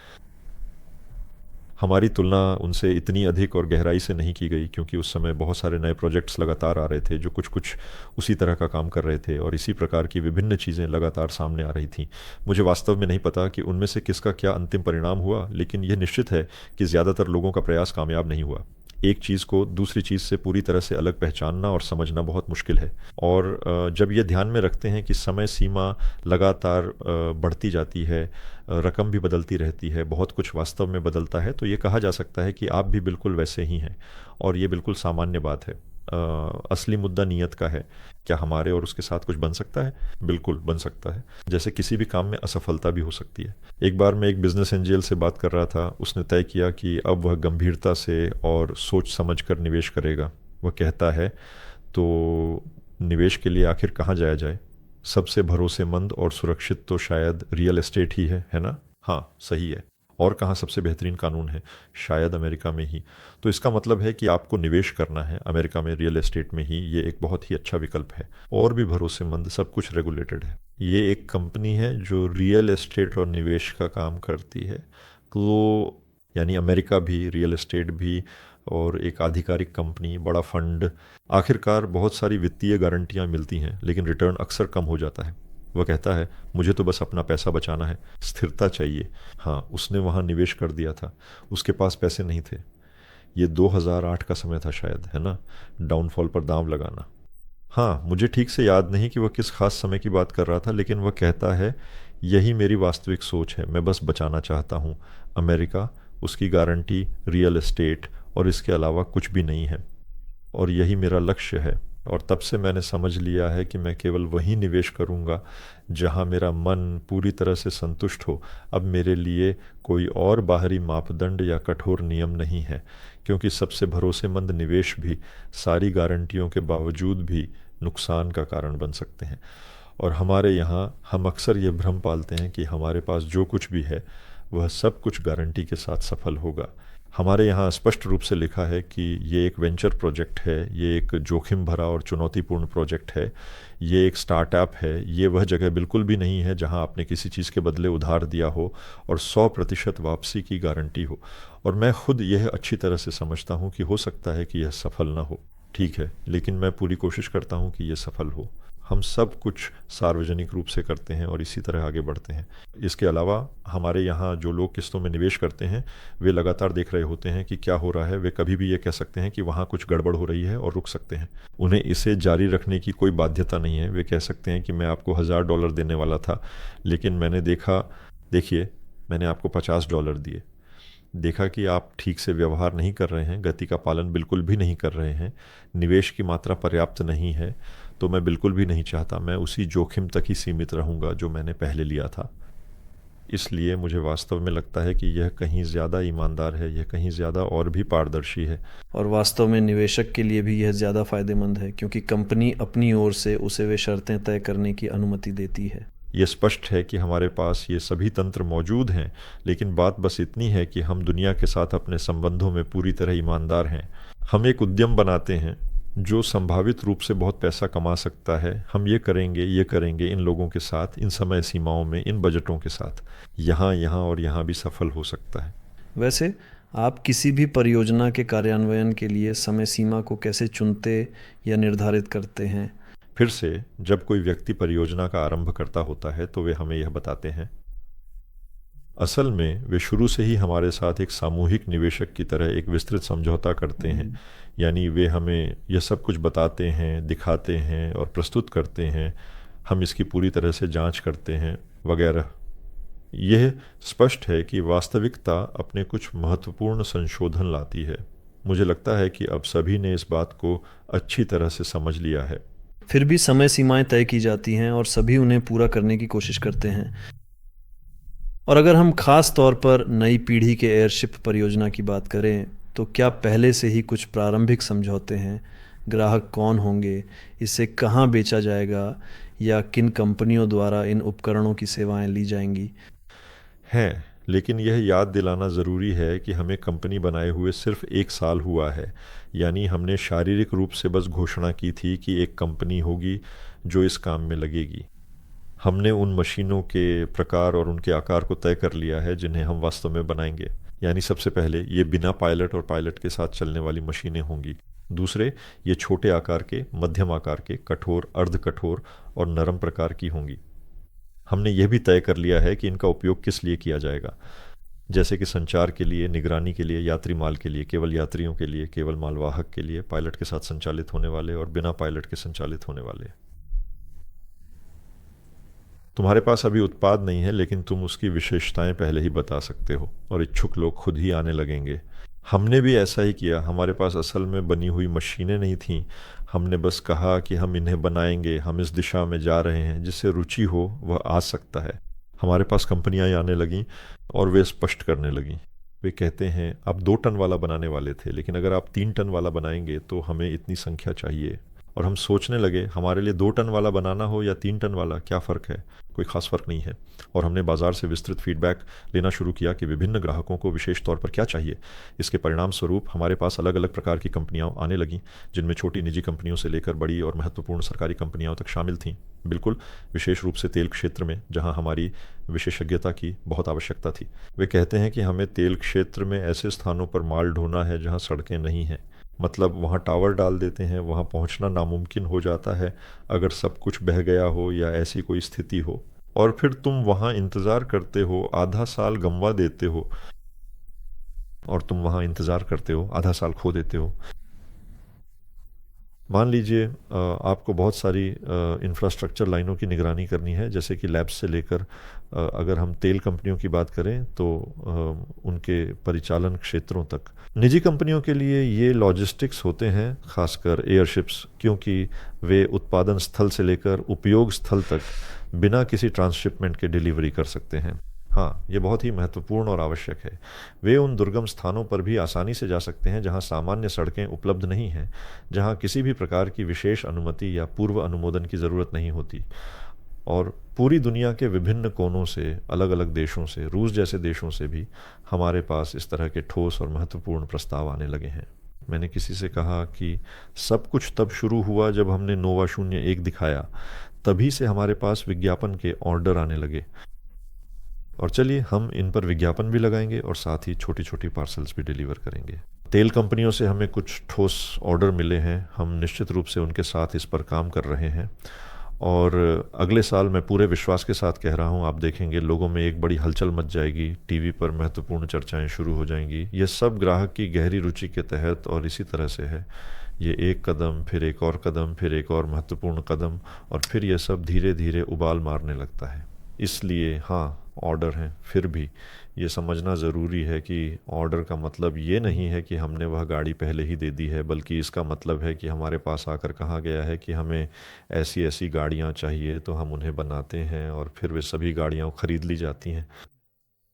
हमारी तुलना उनसे इतनी अधिक और गहराई से नहीं की गई, क्योंकि उस समय बहुत सारे नए प्रोजेक्ट्स लगातार आ रहे थे जो कुछ कुछ उसी तरह का काम कर रहे थे, और इसी प्रकार की विभिन्न चीज़ें लगातार सामने आ रही थीं। मुझे वास्तव में नहीं पता कि उनमें से किसका क्या अंतिम परिणाम हुआ, लेकिन यह निश्चित है कि ज़्यादातर लोगों का प्रयास कामयाब नहीं हुआ। एक चीज़ को दूसरी चीज़ से पूरी तरह से अलग पहचानना और समझना बहुत मुश्किल है। और जब ये ध्यान में रखते हैं कि समय सीमा लगातार बढ़ती जाती है, रकम भी बदलती रहती है, बहुत कुछ वास्तव में बदलता है, तो ये कहा जा सकता है कि आप भी बिल्कुल वैसे ही हैं। और ये बिल्कुल सामान्य बात है। असली मुद्दा नीयत का है। क्या हमारे और उसके साथ कुछ बन सकता है? बिल्कुल बन सकता है। जैसे किसी भी काम में असफलता भी हो सकती है। एक बार मैं एक बिजनेस एंजल से बात कर रहा था। उसने तय किया कि अब वह गंभीरता से और सोच समझ कर निवेश करेगा। वह कहता है, तो निवेश के लिए आखिर कहाँ जाया जाए? सबसे भरोसेमंद और सुरक्षित तो शायद रियल एस्टेट ही है ना? हाँ, सही है। और कहाँ सबसे बेहतरीन कानून है? शायद अमेरिका में ही। तो इसका मतलब है कि आपको निवेश करना है अमेरिका में, रियल एस्टेट में ही। ये एक बहुत ही अच्छा विकल्प है, और भी भरोसेमंद, सब कुछ रेगुलेटेड है। ये एक कंपनी है जो रियल एस्टेट और निवेश का काम करती है। तो यानी अमेरिका भी, रियल एस्टेट भी, और एक आधिकारिक कंपनी, बड़ा फंड। आखिरकार बहुत सारी वित्तीय गारंटियां मिलती हैं, लेकिन रिटर्न अक्सर कम हो जाता है। वह कहता है, मुझे तो बस अपना पैसा बचाना है, स्थिरता चाहिए। हाँ, उसने वहाँ निवेश कर दिया था। उसके पास पैसे नहीं थे। ये 2008 का समय था शायद, है ना? डाउनफॉल पर दांव लगाना। हाँ, मुझे ठीक से याद नहीं कि वह किस खास समय की बात कर रहा था, लेकिन वह कहता है, यही मेरी वास्तविक सोच है। मैं बस बचाना चाहता हूँ। अमेरिका, उसकी गारंटी, रियल एस्टेट, और इसके अलावा कुछ भी नहीं है। और यही मेरा लक्ष्य है। और तब से मैंने समझ लिया है कि मैं केवल वही निवेश करूंगा जहां मेरा मन पूरी तरह से संतुष्ट हो। अब मेरे लिए कोई और बाहरी मापदंड या कठोर नियम नहीं है, क्योंकि सबसे भरोसेमंद निवेश भी सारी गारंटियों के बावजूद भी नुकसान का कारण बन सकते हैं। और हमारे यहाँ हम अक्सर ये भ्रम पालते हैं कि हमारे पास जो कुछ भी है वह सब कुछ गारंटी के साथ सफल होगा। हमारे यहाँ स्पष्ट रूप से लिखा है कि ये एक वेंचर प्रोजेक्ट है, ये एक जोखिम भरा और चुनौतीपूर्ण प्रोजेक्ट है, ये एक स्टार्टअप है। ये वह जगह बिल्कुल भी नहीं है जहाँ आपने किसी चीज़ के बदले उधार दिया हो और 100% वापसी की गारंटी हो। और मैं खुद यह अच्छी तरह से समझता हूँ कि हो सकता है कि यह सफल ना हो, ठीक है, लेकिन मैं पूरी कोशिश करता हूँ कि यह सफल हो। हम सब कुछ सार्वजनिक रूप से करते हैं और इसी तरह आगे बढ़ते हैं। इसके अलावा हमारे यहाँ जो लोग किस्तों में निवेश करते हैं, वे लगातार देख रहे होते हैं कि क्या हो रहा है। वे कभी भी ये कह सकते हैं कि वहाँ कुछ गड़बड़ हो रही है और रुक सकते हैं। उन्हें इसे जारी रखने की कोई बाध्यता नहीं है। वे कह सकते हैं कि मैं आपको $1000 देने वाला था, लेकिन मैंने देखिए, मैंने आपको $50 दिए। देखा कि आप ठीक से व्यवहार नहीं कर रहे हैं, गति का पालन बिल्कुल भी नहीं कर रहे हैं, निवेश की मात्रा पर्याप्त नहीं है, तो मैं बिल्कुल भी नहीं चाहता। मैं उसी जोखिम तक ही सीमित रहूँगा जो मैंने पहले लिया था। इसलिए मुझे वास्तव में लगता है कि यह कहीं ज़्यादा ईमानदार है, यह कहीं ज़्यादा और भी पारदर्शी है। और वास्तव में निवेशक के लिए भी यह ज़्यादा फायदेमंद है, क्योंकि कंपनी अपनी ओर से उसे वे शर्तें तय करने की अनुमति देती है। ये स्पष्ट है कि हमारे पास ये सभी तंत्र मौजूद हैं, लेकिन बात बस इतनी है कि हम दुनिया के साथ अपने संबंधों में पूरी तरह ईमानदार हैं। हम एक उद्यम बनाते हैं जो संभावित रूप से बहुत पैसा कमा सकता है। हम ये करेंगे इन लोगों के साथ, इन समय सीमाओं में, इन बजटों के साथ। यहाँ और यहाँ भी सफल हो सकता है। वैसे आप किसी भी परियोजना के कार्यान्वयन के लिए समय सीमा को कैसे चुनते या निर्धारित करते हैं? फिर से, जब कोई व्यक्ति परियोजना का आरंभ करता होता है तो वे हमें यह बताते हैं। असल में वे शुरू से ही हमारे साथ एक सामूहिक निवेशक की तरह एक विस्तृत समझौता करते हैं। यानी वे हमें यह सब कुछ बताते हैं, दिखाते हैं और प्रस्तुत करते हैं। हम इसकी पूरी तरह से जांच करते हैं वगैरह। यह स्पष्ट है कि वास्तविकता अपने कुछ महत्वपूर्ण संशोधन लाती है। मुझे लगता है कि अब सभी ने इस बात को अच्छी तरह से समझ लिया है। फिर भी समय सीमाएं तय की जाती हैं और सभी उन्हें पूरा करने की कोशिश करते हैं। और अगर हम खास तौर पर नई पीढ़ी के एयरशिप परियोजना की बात करें, तो क्या पहले से ही कुछ प्रारंभिक समझौते हैं? ग्राहक कौन होंगे, इसे कहाँ बेचा जाएगा, या किन कंपनियों द्वारा इन उपकरणों की सेवाएं ली जाएंगी? हैं, लेकिन यह याद दिलाना ज़रूरी है कि हमें कंपनी बनाए हुए सिर्फ 1 साल हुआ है। यानी हमने शारीरिक रूप से बस घोषणा की थी कि एक कंपनी होगी जो इस काम में लगेगी। हमने उन मशीनों के प्रकार और उनके आकार को तय कर लिया है जिन्हें हम वास्तव में बनाएंगे। यानी सबसे पहले ये बिना पायलट और पायलट के साथ चलने वाली मशीनें होंगी। दूसरे, ये छोटे आकार के, मध्यम आकार के, कठोर, अर्ध कठोर और नरम प्रकार की होंगी। हमने यह भी तय कर लिया है कि इनका उपयोग किस लिए किया जाएगा। जैसे कि संचार के लिए, निगरानी के लिए, यात्री माल के लिए, केवल यात्रियों के लिए, केवल मालवाहक के लिए, पायलट के साथ संचालित होने वाले और बिना पायलट के संचालित होने वाले। तुम्हारे पास अभी उत्पाद नहीं है, लेकिन तुम उसकी विशेषताएं पहले ही बता सकते हो और इच्छुक लोग खुद ही आने लगेंगे। हमने भी ऐसा ही किया। हमारे पास असल में बनी हुई मशीनें नहीं थीं। हमने बस कहा कि हम इन्हें बनाएंगे, हम इस दिशा में जा रहे हैं, जिससे रुचि हो वह आ सकता है। हमारे पास कंपनियां आने लगीं और वे स्पष्ट करने लगीं। वे कहते हैं आप 2 टन वाला बनाने वाले थे, लेकिन अगर आप 3 टन वाला बनाएंगे तो हमें इतनी संख्या चाहिए। और हम सोचने लगे हमारे लिए 2 टन वाला बनाना हो या 3 टन वाला, क्या फ़र्क है? कोई ख़ास फ़र्क नहीं है। और हमने बाज़ार से विस्तृत फीडबैक लेना शुरू किया कि विभिन्न ग्राहकों को विशेष तौर पर क्या चाहिए। इसके परिणाम स्वरूप हमारे पास अलग अलग प्रकार की कंपनियां आने लगीं, जिनमें छोटी निजी कंपनियों से लेकर बड़ी और महत्वपूर्ण सरकारी कंपनियां तक शामिल थीं। बिल्कुल, विशेष रूप से तेल क्षेत्र में, जहां हमारी विशेषज्ञता की बहुत आवश्यकता थी। वे कहते हैं कि हमें तेल क्षेत्र में ऐसे स्थानों पर माल ढोना है जहाँ सड़कें नहीं हैं। मतलब वहाँ टावर डाल देते हैं, वहाँ पहुँचना नामुमकिन हो जाता है अगर सब कुछ बह गया हो या ऐसी कोई स्थिति हो। और फिर तुम वहाँ इंतज़ार करते हो, आधा साल गंवा देते हो, और तुम वहाँ इंतज़ार करते हो, आधा साल खो देते हो। मान लीजिए आपको बहुत सारी इंफ्रास्ट्रक्चर लाइनों की निगरानी करनी है, जैसे कि लैब्स से लेकर अगर हम तेल कंपनियों की बात करें तो उनके परिचालन क्षेत्रों तक। निजी कंपनियों के लिए ये लॉजिस्टिक्स होते हैं, खासकर एयरशिप्स, क्योंकि वे उत्पादन स्थल से लेकर उपयोग स्थल तक बिना किसी ट्रांसशिपमेंट के डिलीवरी कर सकते हैं। हाँ, ये बहुत ही महत्वपूर्ण और आवश्यक है। वे उन दुर्गम स्थानों पर भी आसानी से जा सकते हैं जहाँ सामान्य सड़कें उपलब्ध नहीं हैं, जहाँ किसी भी प्रकार की विशेष अनुमति या पूर्व अनुमोदन की ज़रूरत नहीं होती। और पूरी दुनिया के विभिन्न कोनों से, अलग अलग देशों से, रूस जैसे देशों से भी हमारे पास इस तरह के ठोस और महत्वपूर्ण प्रस्ताव आने लगे हैं। मैंने किसी से कहा कि सब कुछ तब शुरू हुआ जब हमने नोवा 01 दिखाया, तभी से हमारे पास विज्ञापन के ऑर्डर आने लगे। और चलिए हम इन पर विज्ञापन भी लगाएंगे और साथ ही छोटी छोटी पार्सल्स भी डिलीवर करेंगे। तेल कंपनियों से हमें कुछ ठोस ऑर्डर मिले हैं। हम निश्चित रूप से उनके साथ इस पर काम कर रहे हैं और अगले साल मैं पूरे विश्वास के साथ कह रहा हूँ, आप देखेंगे लोगों में एक बड़ी हलचल मच जाएगी, टीवी पर महत्वपूर्ण चर्चाएं शुरू हो जाएंगी। यह सब ग्राहक की गहरी रुचि के तहत और इसी तरह से है। ये एक कदम, फिर एक और कदम, फिर एक और महत्वपूर्ण कदम, और फिर यह सब धीरे धीरे उबाल मारने लगता है। इसलिए हाँ, ऑर्डर हैं, फिर भी ये समझना ज़रूरी है कि ऑर्डर का मतलब ये नहीं है कि हमने वह गाड़ी पहले ही दे दी है, बल्कि इसका मतलब है कि हमारे पास आकर कहा गया है कि हमें ऐसी ऐसी गाड़ियाँ चाहिए, तो हम उन्हें बनाते हैं और फिर वे सभी गाड़ियाँ खरीद ली जाती हैं।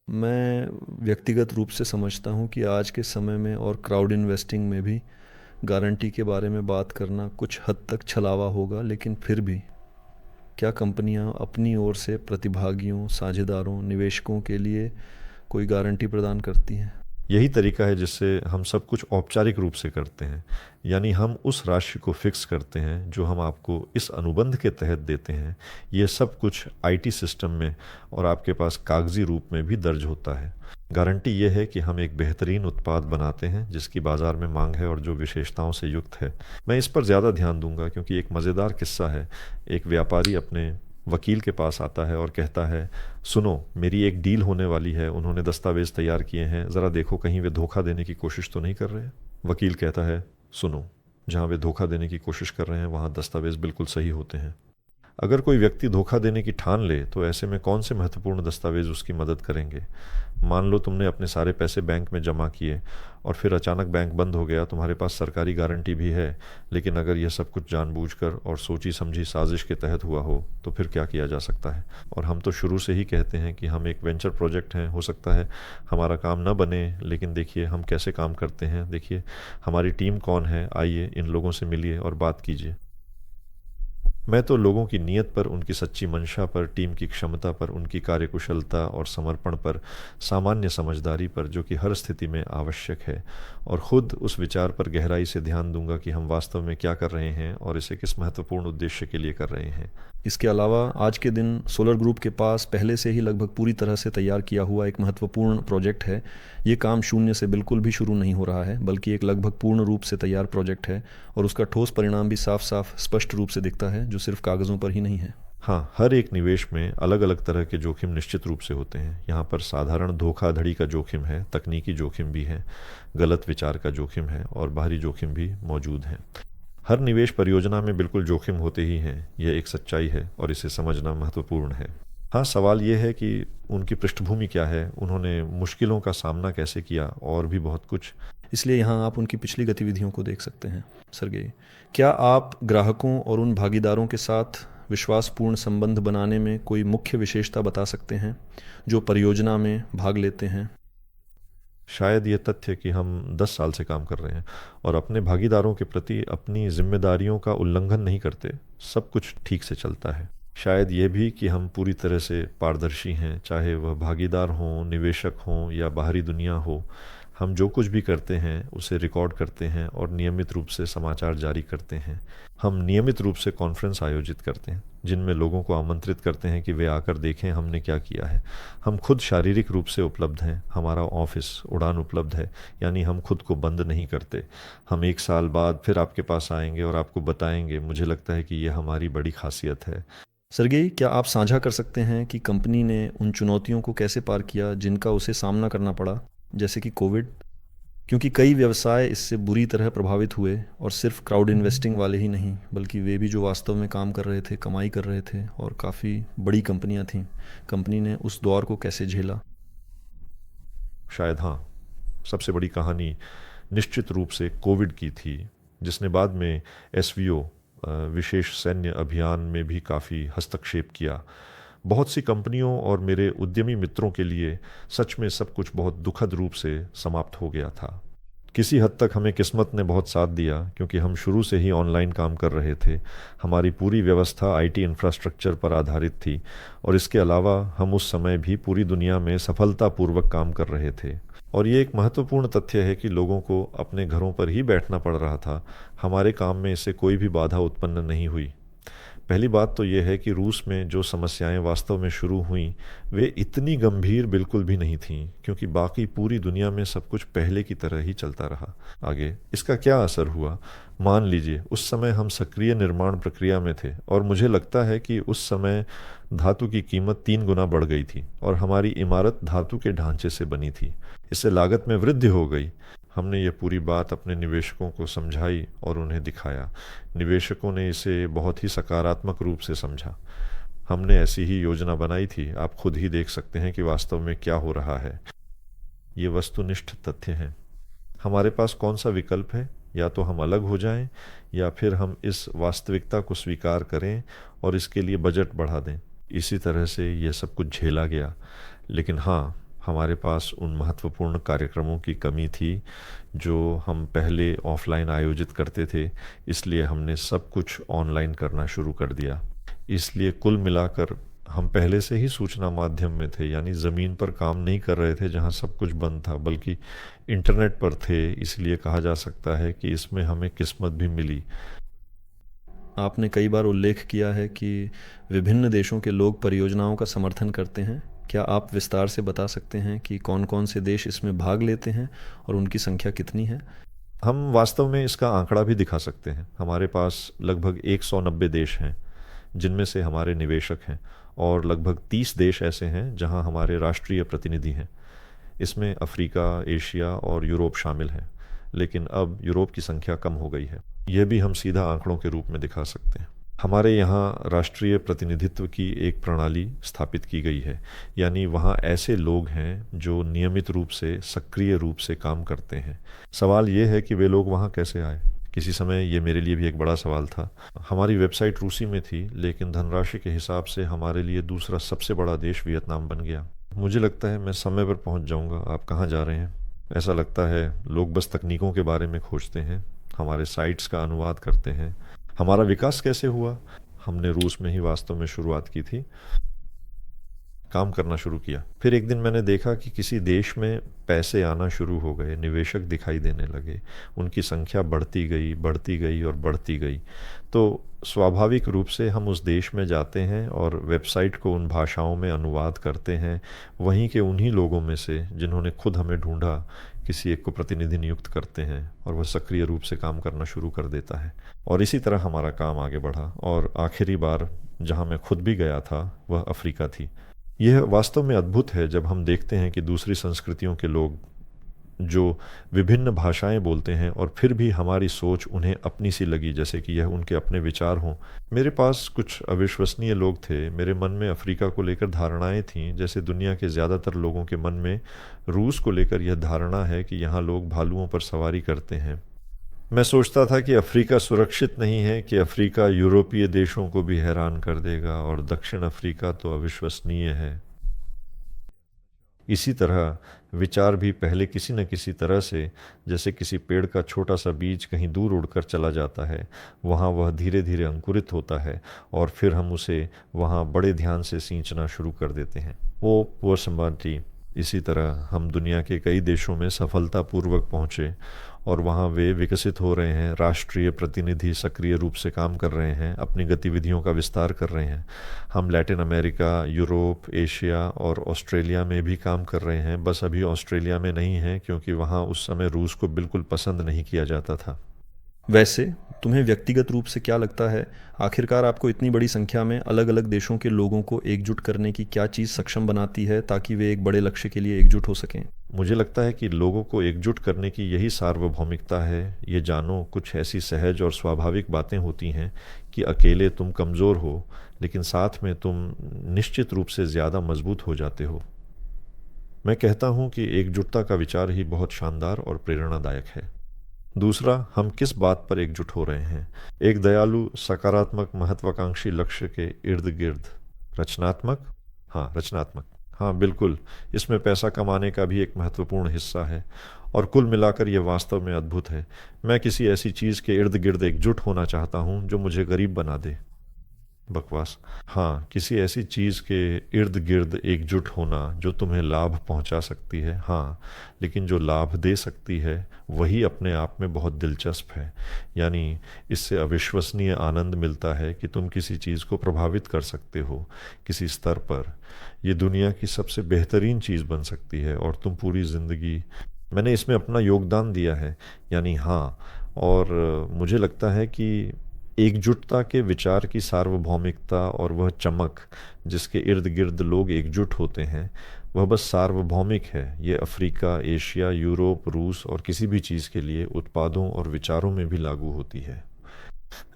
मैं व्यक्तिगत रूप से समझता हूँ कि आज के समय में और क्राउड इन्वेस्टिंग में भी गारंटी के बारे में बात करना कुछ हद तक छलावा होगा, लेकिन फिर भी क्या कंपनियां अपनी ओर से प्रतिभागियों, साझेदारों, निवेशकों के लिए कोई गारंटी प्रदान करती हैं? यही तरीका है जिससे हम सब कुछ औपचारिक रूप से करते हैं, यानी हम उस राशि को फिक्स करते हैं जो हम आपको इस अनुबंध के तहत देते हैं। ये सब कुछ आईटी सिस्टम में और आपके पास कागजी रूप में भी दर्ज होता है। गारंटी ये है कि हम एक बेहतरीन उत्पाद बनाते हैं जिसकी बाज़ार में मांग है और जो विशेषताओं से युक्त है। मैं इस पर ज़्यादा ध्यान दूंगा क्योंकि एक मज़ेदार किस्सा है। एक व्यापारी अपने वकील के पास आता है और कहता है, सुनो, मेरी एक डील होने वाली है, उन्होंने दस्तावेज़ तैयार किए हैं, ज़रा देखो कहीं वे धोखा देने की कोशिश तो नहीं कर रहे हैं। वकील कहता है, सुनो, जहाँ वे धोखा देने की कोशिश कर रहे हैं वहाँ दस्तावेज़ बिल्कुल सही होते हैं। अगर कोई व्यक्ति धोखा देने की ठान ले तो ऐसे में कौन से महत्वपूर्ण दस्तावेज उसकी मदद करेंगे? मान लो तुमने अपने सारे पैसे बैंक में जमा किए और फिर अचानक बैंक बंद हो गया। तुम्हारे पास सरकारी गारंटी भी है, लेकिन अगर यह सब कुछ जानबूझकर और सोची समझी साजिश के तहत हुआ हो तो फिर क्या किया जा सकता है? और हम तो शुरू से ही कहते हैं कि हम एक वेंचर प्रोजेक्ट हैं, हो सकता है हमारा काम न बने, लेकिन देखिए हम कैसे काम करते हैं, देखिए हमारी टीम कौन है, आइए इन लोगों से मिलिए और बात कीजिए। मैं तो लोगों की नीयत पर, उनकी सच्ची मंशा पर, टीम की क्षमता पर, उनकी कार्यकुशलता और समर्पण पर, सामान्य समझदारी पर जो कि हर स्थिति में आवश्यक है, और ख़ुद उस विचार पर गहराई से ध्यान दूंगा कि हम वास्तव में क्या कर रहे हैं और इसे किस महत्वपूर्ण उद्देश्य के लिए कर रहे हैं। इसके अलावा आज के दिन सोलर ग्रुप के पास पहले से ही लगभग पूरी तरह से तैयार किया हुआ एक महत्वपूर्ण प्रोजेक्ट है। ये काम शून्य से बिल्कुल भी शुरू नहीं हो रहा है, बल्कि एक लगभग पूर्ण रूप से तैयार प्रोजेक्ट है और उसका ठोस परिणाम भी साफ साफ स्पष्ट रूप से दिखता है, जो सिर्फ कागज़ों पर ही नहीं है। हाँ, हर एक निवेश में अलग अलग तरह के जोखिम निश्चित रूप से होते हैं। यहाँ पर साधारण धोखाधड़ी का जोखिम है, तकनीकी जोखिम भी है, गलत विचार का जोखिम है और बाहरी जोखिम भी मौजूद हैं। हर निवेश परियोजना में बिल्कुल जोखिम होते ही हैं, यह एक सच्चाई है और इसे समझना महत्वपूर्ण है। हाँ, सवाल ये है कि उनकी पृष्ठभूमि क्या है, उन्होंने मुश्किलों का सामना कैसे किया और भी बहुत कुछ। इसलिए यहाँ आप उनकी पिछली गतिविधियों को देख सकते हैं। सर्गेई, क्या आप ग्राहकों और उन भागीदारों के साथ विश्वासपूर्ण संबंध बनाने में कोई मुख्य विशेषता बता सकते हैं जो परियोजना में भाग लेते हैं? शायद ये तथ्य कि हम 10 साल से काम कर रहे हैं और अपने भागीदारों के प्रति अपनी जिम्मेदारियों का उल्लंघन नहीं करते, सब कुछ ठीक से चलता है। शायद ये भी कि हम पूरी तरह से पारदर्शी हैं, चाहे वह भागीदार हों, निवेशक हों या बाहरी दुनिया हो। हम जो कुछ भी करते हैं उसे रिकॉर्ड करते हैं और नियमित रूप से समाचार जारी करते हैं। हम नियमित रूप से कॉन्फ्रेंस आयोजित करते हैं जिनमें लोगों को आमंत्रित करते हैं कि वे आकर देखें हमने क्या किया है। हम खुद शारीरिक रूप से उपलब्ध हैं, हमारा ऑफिस उड़ान उपलब्ध है, यानी हम खुद को बंद नहीं करते। हम 1 साल बाद फिर आपके पास आएंगे और आपको बताएंगे। मुझे लगता है कि यह हमारी बड़ी खासियत है। सर्गेई, क्या आप साझा कर सकते हैं कि कंपनी ने उन चुनौतियों को कैसे पार किया जिनका उसे सामना करना पड़ा, जैसे कि कोविड? क्योंकि कई व्यवसाय इससे बुरी तरह प्रभावित हुए और सिर्फ क्राउड इन्वेस्टिंग वाले ही नहीं बल्कि वे भी जो वास्तव में काम कर रहे थे, कमाई कर रहे थे और काफ़ी बड़ी कंपनियां थीं। कंपनी ने उस दौर को कैसे झेला? शायद हाँ, सबसे बड़ी कहानी निश्चित रूप से कोविड की थी, जिसने बाद में एसवीओ विशेष सैन्य अभियान में भी काफ़ी हस्तक्षेप किया। बहुत सी कंपनियों और मेरे उद्यमी मित्रों के लिए सच में सब कुछ बहुत दुखद रूप से समाप्त हो गया था। किसी हद तक हमें किस्मत ने बहुत साथ दिया क्योंकि हम शुरू से ही ऑनलाइन काम कर रहे थे। हमारी पूरी व्यवस्था आईटी इंफ्रास्ट्रक्चर पर आधारित थी और इसके अलावा हम उस समय भी पूरी दुनिया में सफलतापूर्वक काम कर रहे थे। और ये एक महत्वपूर्ण तथ्य है कि लोगों को अपने घरों पर ही बैठना पड़ रहा था। हमारे काम में इससे कोई भी बाधा उत्पन्न नहीं हुई। पहली बात तो यह है कि रूस में जो समस्याएं वास्तव में शुरू हुईं वे इतनी गंभीर बिल्कुल भी नहीं थीं क्योंकि बाकी पूरी दुनिया में सब कुछ पहले की तरह ही चलता रहा। आगे इसका क्या असर हुआ? मान लीजिए उस समय हम सक्रिय निर्माण प्रक्रिया में थे और मुझे लगता है कि उस समय धातु की कीमत 3 गुना बढ़ गई थी और हमारी इमारत धातु के ढांचे से बनी थी। इससे लागत में वृद्धि हो गई। हमने ये पूरी बात अपने निवेशकों को समझाई और उन्हें दिखाया। निवेशकों ने इसे बहुत ही सकारात्मक रूप से समझा। हमने ऐसी ही योजना बनाई थी। आप खुद ही देख सकते हैं कि वास्तव में क्या हो रहा है। ये वस्तुनिष्ठ तथ्य हैं। हमारे पास कौन सा विकल्प है? या तो हम अलग हो जाएं या फिर हम इस वास्तविकता को स्वीकार करें और इसके लिए बजट बढ़ा दें। इसी तरह से यह सब कुछ झेला गया। लेकिन हाँ, हमारे पास उन महत्वपूर्ण कार्यक्रमों की कमी थी जो हम पहले ऑफलाइन आयोजित करते थे, इसलिए हमने सब कुछ ऑनलाइन करना शुरू कर दिया। इसलिए कुल मिलाकर हम पहले से ही सूचना माध्यम में थे, यानी ज़मीन पर काम नहीं कर रहे थे जहां सब कुछ बंद था, बल्कि इंटरनेट पर थे। इसलिए कहा जा सकता है कि इसमें हमें किस्मत भी मिली। आपने कई बार उल्लेख किया है कि विभिन्न देशों के लोग परियोजनाओं का समर्थन करते हैं। क्या आप विस्तार से बता सकते हैं कि कौन कौन से देश इसमें भाग लेते हैं और उनकी संख्या कितनी है? हम वास्तव में इसका आंकड़ा भी दिखा सकते हैं। हमारे पास लगभग 190 देश हैं जिनमें से हमारे निवेशक हैं और लगभग 30 देश ऐसे हैं जहां हमारे राष्ट्रीय प्रतिनिधि हैं। इसमें अफ्रीका, एशिया और यूरोप शामिल हैं, लेकिन अब यूरोप की संख्या कम हो गई है। यह भी हम सीधा आंकड़ों के रूप में दिखा सकते हैं। हमारे यहाँ राष्ट्रीय प्रतिनिधित्व की एक प्रणाली स्थापित की गई है, यानी वहाँ ऐसे लोग हैं जो नियमित रूप से सक्रिय रूप से काम करते हैं। सवाल ये है कि वे लोग वहाँ कैसे आए? किसी समय ये मेरे लिए भी एक बड़ा सवाल था। हमारी वेबसाइट रूसी में थी, लेकिन धनराशि के हिसाब से हमारे लिए दूसरा सबसे बड़ा देश वियतनाम बन गया। मुझे लगता है मैं समय पर पहुँच जाऊँगा। आप कहाँ जा रहे हैं? ऐसा लगता है लोग बस तकनीकों के बारे में खोजते हैं, हमारे साइट्स का अनुवाद करते हैं। हमारा विकास कैसे हुआ? हमने रूस में ही वास्तव में शुरुआत की थी, काम करना शुरू किया। फिर एक दिन मैंने देखा कि किसी देश में पैसे आना शुरू हो गए, निवेशक दिखाई देने लगे, उनकी संख्या बढ़ती गई, बढ़ती गई और बढ़ती गई। तो स्वाभाविक रूप से हम उस देश में जाते हैं और वेबसाइट को उन भाषाओं में अनुवाद करते हैं। वहीं के उन्हीं लोगों में से जिन्होंने खुद हमें ढूंढा, किसी एक को प्रतिनिधि नियुक्त करते हैं और वह सक्रिय रूप से काम करना शुरू कर देता है। और इसी तरह हमारा काम आगे बढ़ा और आखिरी बार जहाँ मैं खुद भी गया था, वह अफ्रीका थी। यह वास्तव में अद्भुत है जब हम देखते हैं कि दूसरी संस्कृतियों के लोग जो विभिन्न भाषाएं बोलते हैं और फिर भी हमारी सोच उन्हें अपनी सी लगी, जैसे कि यह उनके अपने विचार हों। मेरे पास कुछ अविश्वसनीय लोग थे। मेरे मन में अफ्रीका को लेकर धारणाएं थीं, जैसे दुनिया के ज़्यादातर लोगों के मन में रूस को लेकर यह धारणा है कि यहाँ लोग भालुओं पर सवारी करते हैं। मैं सोचता था कि अफ्रीका सुरक्षित नहीं है, कि अफ्रीका यूरोपीय देशों को भी हैरान कर देगा, और दक्षिण अफ्रीका तो अविश्वसनीय है। इसी तरह विचार भी पहले किसी न किसी तरह से, जैसे किसी पेड़ का छोटा सा बीज कहीं दूर उड़कर चला जाता है, वहाँ वह धीरे धीरे अंकुरित होता है और फिर हम उसे वहाँ बड़े ध्यान से सींचना शुरू कर देते हैं। वो संभाटी। इसी तरह हम दुनिया के कई देशों में सफलतापूर्वक पहुँचे और वहाँ वे विकसित हो रहे हैं। राष्ट्रीय प्रतिनिधि सक्रिय रूप से काम कर रहे हैं, अपनी गतिविधियों का विस्तार कर रहे हैं। हम लैटिन अमेरिका, यूरोप, एशिया और ऑस्ट्रेलिया में भी काम कर रहे हैं। बस अभी ऑस्ट्रेलिया में नहीं हैं, क्योंकि वहाँ उस समय रूस को बिल्कुल पसंद नहीं किया जाता था। वैसे तुम्हें व्यक्तिगत रूप से क्या लगता है, आखिरकार आपको इतनी बड़ी संख्या में अलग अलग देशों के लोगों को एकजुट करने की क्या चीज़ सक्षम बनाती है ताकि वे एक बड़े लक्ष्य के लिए एकजुट हो सकें? मुझे लगता है कि लोगों को एकजुट करने की यही सार्वभौमिकता है। ये जानो, कुछ ऐसी सहज और स्वाभाविक बातें होती हैं कि अकेले तुम कमज़ोर हो, लेकिन साथ में तुम निश्चित रूप से ज़्यादा मजबूत हो जाते हो। मैं कहता हूँ कि एकजुटता का विचार ही बहुत शानदार और प्रेरणादायक है। दूसरा, हम किस बात पर एकजुट हो रहे हैं? एक दयालु, सकारात्मक, महत्वाकांक्षी लक्ष्य के इर्द गिर्द। रचनात्मक? हाँ, रचनात्मक। हाँ, बिल्कुल। इसमें पैसा कमाने का भी एक महत्वपूर्ण हिस्सा है, और कुल मिलाकर यह वास्तव में अद्भुत है। मैं किसी ऐसी चीज़ के इर्द गिर्द एकजुट होना चाहता हूँ जो मुझे गरीब बना दे। बकवास। हाँ, किसी ऐसी चीज़ के इर्द गिर्द एकजुट होना जो तुम्हें लाभ पहुंचा सकती है। हाँ, लेकिन जो लाभ दे सकती है वही अपने आप में बहुत दिलचस्प है। यानी इससे अविश्वसनीय आनंद मिलता है कि तुम किसी चीज़ को प्रभावित कर सकते हो किसी स्तर पर। ये दुनिया की सबसे बेहतरीन चीज़ बन सकती है और तुम पूरी ज़िंदगी। मैंने इसमें अपना योगदान दिया है, यानी हाँ। और मुझे लगता है कि एकजुटता के विचार की सार्वभौमिकता और वह चमक जिसके इर्द गिर्द लोग एकजुट होते हैं, वह बस सार्वभौमिक है। ये अफ्रीका, एशिया, यूरोप, रूस और किसी भी चीज़ के लिए उत्पादों और विचारों में भी लागू होती है।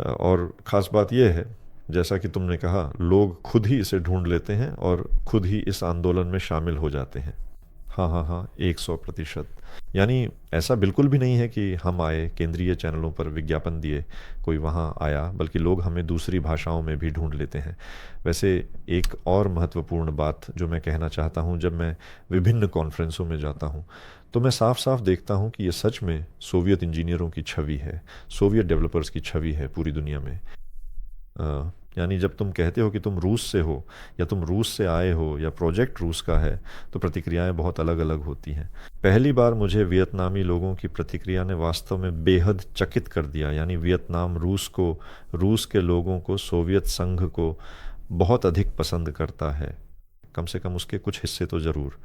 और ख़ास बात यह है, जैसा कि तुमने कहा, लोग खुद ही इसे ढूंढ लेते हैं और खुद ही इस आंदोलन में शामिल हो जाते हैं। हाँ हाँ हाँ, 100%। यानी ऐसा बिल्कुल भी नहीं है कि हम आए, केंद्रीय चैनलों पर विज्ञापन दिए, कोई वहाँ आया, बल्कि लोग हमें दूसरी भाषाओं में भी ढूंढ लेते हैं। वैसे एक और महत्वपूर्ण बात जो मैं कहना चाहता हूँ, जब मैं विभिन्न कॉन्फ्रेंसों में जाता हूँ तो मैं साफ साफ देखता हूँ कि ये सच में सोवियत इंजीनियरों की छवि है, सोवियत डेवलपर्स की छवि है पूरी दुनिया में। यानी जब तुम कहते हो कि तुम रूस से हो, या तुम रूस से आए हो, या प्रोजेक्ट रूस का है, तो प्रतिक्रियाएं बहुत अलग अलग होती हैं। पहली बार मुझे वियतनामी लोगों की प्रतिक्रिया ने वास्तव में बेहद चकित कर दिया। यानी वियतनाम रूस के लोगों को, सोवियत संघ को बहुत अधिक पसंद करता है, कम से कम उसके कुछ हिस्से तो ज़रूर।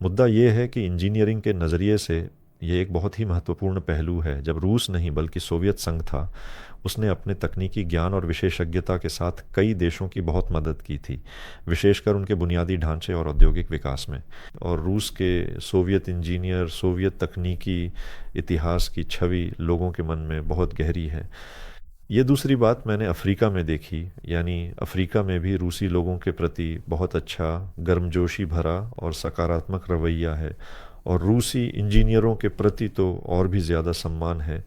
मुद्दा ये है कि इंजीनियरिंग के नज़रिए से ये एक बहुत ही महत्वपूर्ण पहलू है। जब रूस नहीं बल्कि सोवियत संघ था, उसने अपने तकनीकी ज्ञान और विशेषज्ञता के साथ कई देशों की बहुत मदद की थी, विशेषकर उनके बुनियादी ढांचे और औद्योगिक विकास में। और रूस के सोवियत इंजीनियर, सोवियत तकनीकी इतिहास की छवि लोगों के मन में बहुत गहरी है। ये दूसरी बात मैंने अफ्रीका में देखी। यानी अफ्रीका में भी रूसी लोगों के प्रति बहुत अच्छा, गर्मजोशी भरा और सकारात्मक रवैया है, और रूसी इंजीनियरों के प्रति तो और भी ज़्यादा सम्मान है।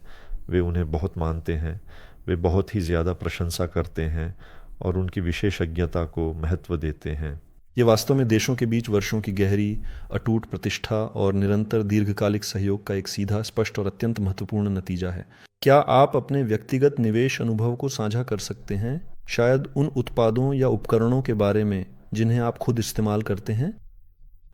वे उन्हें बहुत मानते हैं, वे बहुत ही ज़्यादा प्रशंसा करते हैं और उनकी विशेषज्ञता को महत्व देते हैं। ये वास्तव में देशों के बीच वर्षों की गहरी, अटूट प्रतिष्ठा और निरंतर दीर्घकालिक सहयोग का एक सीधा, स्पष्ट और अत्यंत महत्वपूर्ण नतीजा है। क्या आप अपने व्यक्तिगत निवेश अनुभव को साझा कर सकते हैं, शायद उन उत्पादों या उपकरणों के बारे में जिन्हें आप खुद इस्तेमाल करते हैं?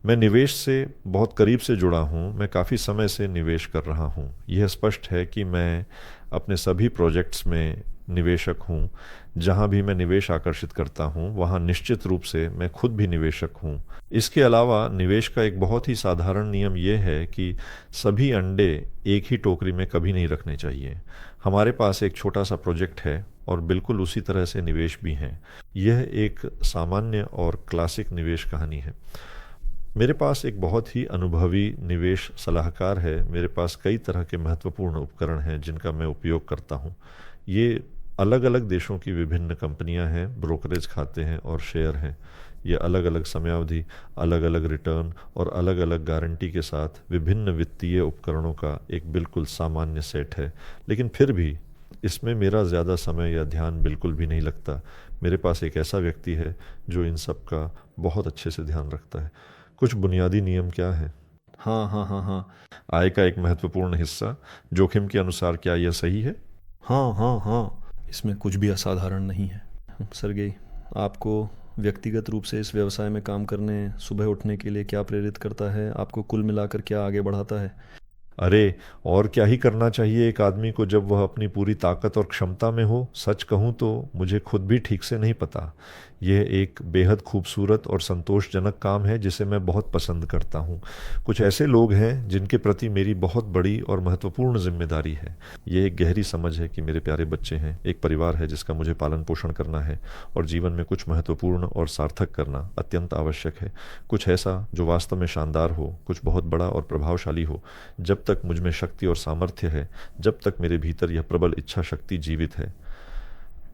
मैं निवेश से बहुत करीब से जुड़ा हूँ। मैं काफ़ी समय से निवेश कर रहा हूँ। यह स्पष्ट है कि मैं अपने सभी प्रोजेक्ट्स में निवेशक हूँ। जहाँ भी मैं निवेश आकर्षित करता हूँ, वहाँ निश्चित रूप से मैं खुद भी निवेशक हूँ। इसके अलावा निवेश का एक बहुत ही साधारण नियम यह है कि सभी अंडे एक ही टोकरी में कभी नहीं रखने चाहिए। हमारे पास एक छोटा सा प्रोजेक्ट है और बिल्कुल उसी तरह से निवेश भी हैं। यह एक सामान्य और क्लासिक निवेश कहानी है। मेरे पास एक बहुत ही अनुभवी निवेश सलाहकार है। मेरे पास कई तरह के महत्वपूर्ण उपकरण हैं जिनका मैं उपयोग करता हूँ। ये अलग अलग देशों की विभिन्न कंपनियां हैं, ब्रोकरेज खाते हैं और शेयर हैं। ये अलग अलग समयावधि, अलग अलग रिटर्न और अलग अलग गारंटी के साथ विभिन्न वित्तीय उपकरणों का एक बिल्कुल सामान्य सेट है। लेकिन फिर भी इसमें मेरा ज़्यादा समय या ध्यान बिल्कुल भी नहीं लगता। मेरे पास एक ऐसा व्यक्ति है जो इन सब का बहुत अच्छे से ध्यान रखता है। कुछ बुनियादी नियम क्या हैं? हाँ हाँ हाँ हाँ। आय का एक महत्वपूर्ण हिस्सा जोखिम के अनुसार, क्या यह सही है? हाँ हाँ हाँ, इसमें कुछ भी असाधारण नहीं है। सरगेई, आपको व्यक्तिगत रूप से इस व्यवसाय में काम करने, सुबह उठने के लिए क्या प्रेरित करता है? आपको कुल मिलाकर क्या आगे बढ़ाता है? अरे, और क्या ही करना चाहिए एक आदमी को जब वह अपनी पूरी ताकत और क्षमता में हो। सच कहूँ तो मुझे खुद भी ठीक से नहीं पता। यह एक बेहद खूबसूरत और संतोषजनक काम है जिसे मैं बहुत पसंद करता हूँ। कुछ ऐसे लोग हैं जिनके प्रति मेरी बहुत बड़ी और महत्वपूर्ण जिम्मेदारी है। ये एक गहरी समझ है कि मेरे प्यारे बच्चे हैं, एक परिवार है जिसका मुझे पालन पोषण करना है, और जीवन में कुछ महत्वपूर्ण और सार्थक करना अत्यंत आवश्यक है। कुछ ऐसा जो वास्तव में शानदार हो, कुछ बहुत बड़ा और प्रभावशाली हो। जब तक मुझ में शक्ति और सामर्थ्य है, जब तक मेरे भीतर यह प्रबल इच्छा शक्ति जीवित है,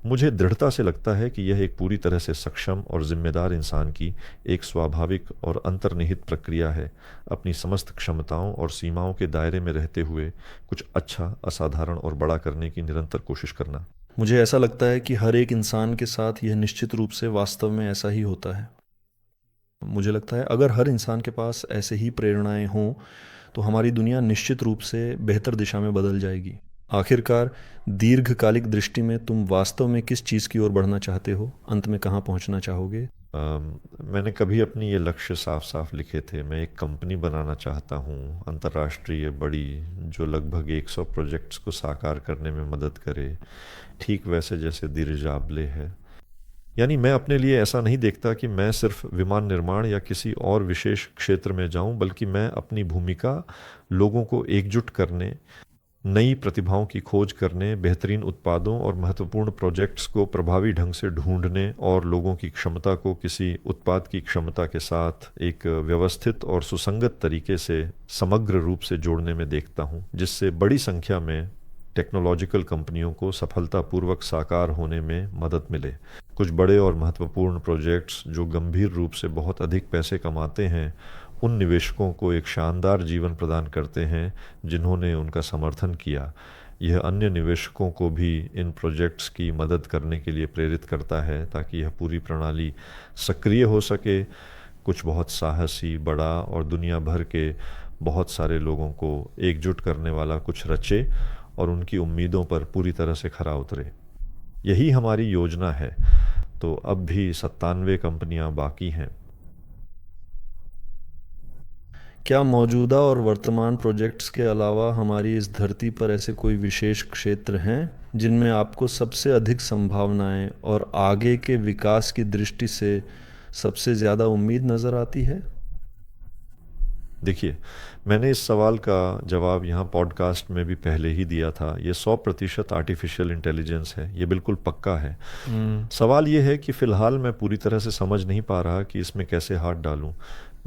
मुझे दृढ़ता से लगता है कि यह एक पूरी तरह से सक्षम और जिम्मेदार इंसान की एक स्वाभाविक और अंतर्निहित प्रक्रिया है, अपनी समस्त क्षमताओं और सीमाओं के दायरे में रहते हुए कुछ अच्छा, असाधारण और बड़ा करने की निरंतर कोशिश करना। मुझे ऐसा लगता है कि हर एक इंसान के साथ यह निश्चित रूप से वास्तव में ऐसा ही होता है। मुझे लगता है अगर हर इंसान के पास ऐसे ही प्रेरणाएं हों तो हमारी दुनिया निश्चित रूप से बेहतर दिशा में बदल जाएगी। आखिरकार, दीर्घकालिक दृष्टि में तुम वास्तव में किस चीज़ की ओर बढ़ना चाहते हो? अंत में कहाँ पहुँचना चाहोगे? मैंने कभी अपनी ये लक्ष्य साफ साफ लिखे थे। मैं एक कंपनी बनाना चाहता हूँ, अंतर्राष्ट्रीय बड़ी, जो लगभग 100 प्रोजेक्ट्स को साकार करने में मदद करे, ठीक वैसे जैसे दीर्जाबले है। यानी मैं अपने लिए ऐसा नहीं देखता कि मैं सिर्फ विमान निर्माण या किसी और विशेष क्षेत्र में जाऊं, बल्कि मैं अपनी भूमिका लोगों को एकजुट करने, नई प्रतिभाओं की खोज करने, बेहतरीन उत्पादों और महत्वपूर्ण प्रोजेक्ट्स को प्रभावी ढंग से ढूंढने और लोगों की क्षमता को किसी उत्पाद की क्षमता के साथ एक व्यवस्थित और सुसंगत तरीके से समग्र रूप से जोड़ने में देखता हूं, जिससे बड़ी संख्या में टेक्नोलॉजिकल कंपनियों को सफलतापूर्वक साकार होने में मदद मिले। कुछ बड़े और महत्वपूर्ण प्रोजेक्ट्स जो गंभीर रूप से बहुत अधिक पैसे कमाते हैं, उन निवेशकों को एक शानदार जीवन प्रदान करते हैं जिन्होंने उनका समर्थन किया। यह अन्य निवेशकों को भी इन प्रोजेक्ट्स की मदद करने के लिए प्रेरित करता है ताकि यह पूरी प्रणाली सक्रिय हो सके। कुछ बहुत साहसी, बड़ा और दुनिया भर के बहुत सारे लोगों को एकजुट करने वाला कुछ रचे और उनकी उम्मीदों पर पूरी तरह से खरा उतरे। यही हमारी योजना है। तो अब भी 97 कंपनियां बाकी हैं। क्या मौजूदा और वर्तमान प्रोजेक्ट्स के अलावा हमारी इस धरती पर ऐसे कोई विशेष क्षेत्र हैं जिनमें आपको सबसे अधिक संभावनाएं और आगे के विकास की दृष्टि से सबसे ज़्यादा उम्मीद नज़र आती है? देखिए, मैंने इस सवाल का जवाब यहाँ पॉडकास्ट में भी पहले ही दिया था। ये 100% आर्टिफिशियल इंटेलिजेंस है, ये बिल्कुल पक्का है। सवाल ये है कि फ़िलहाल मैं पूरी तरह से समझ नहीं पा रहा कि इसमें कैसे हाथ डालूं।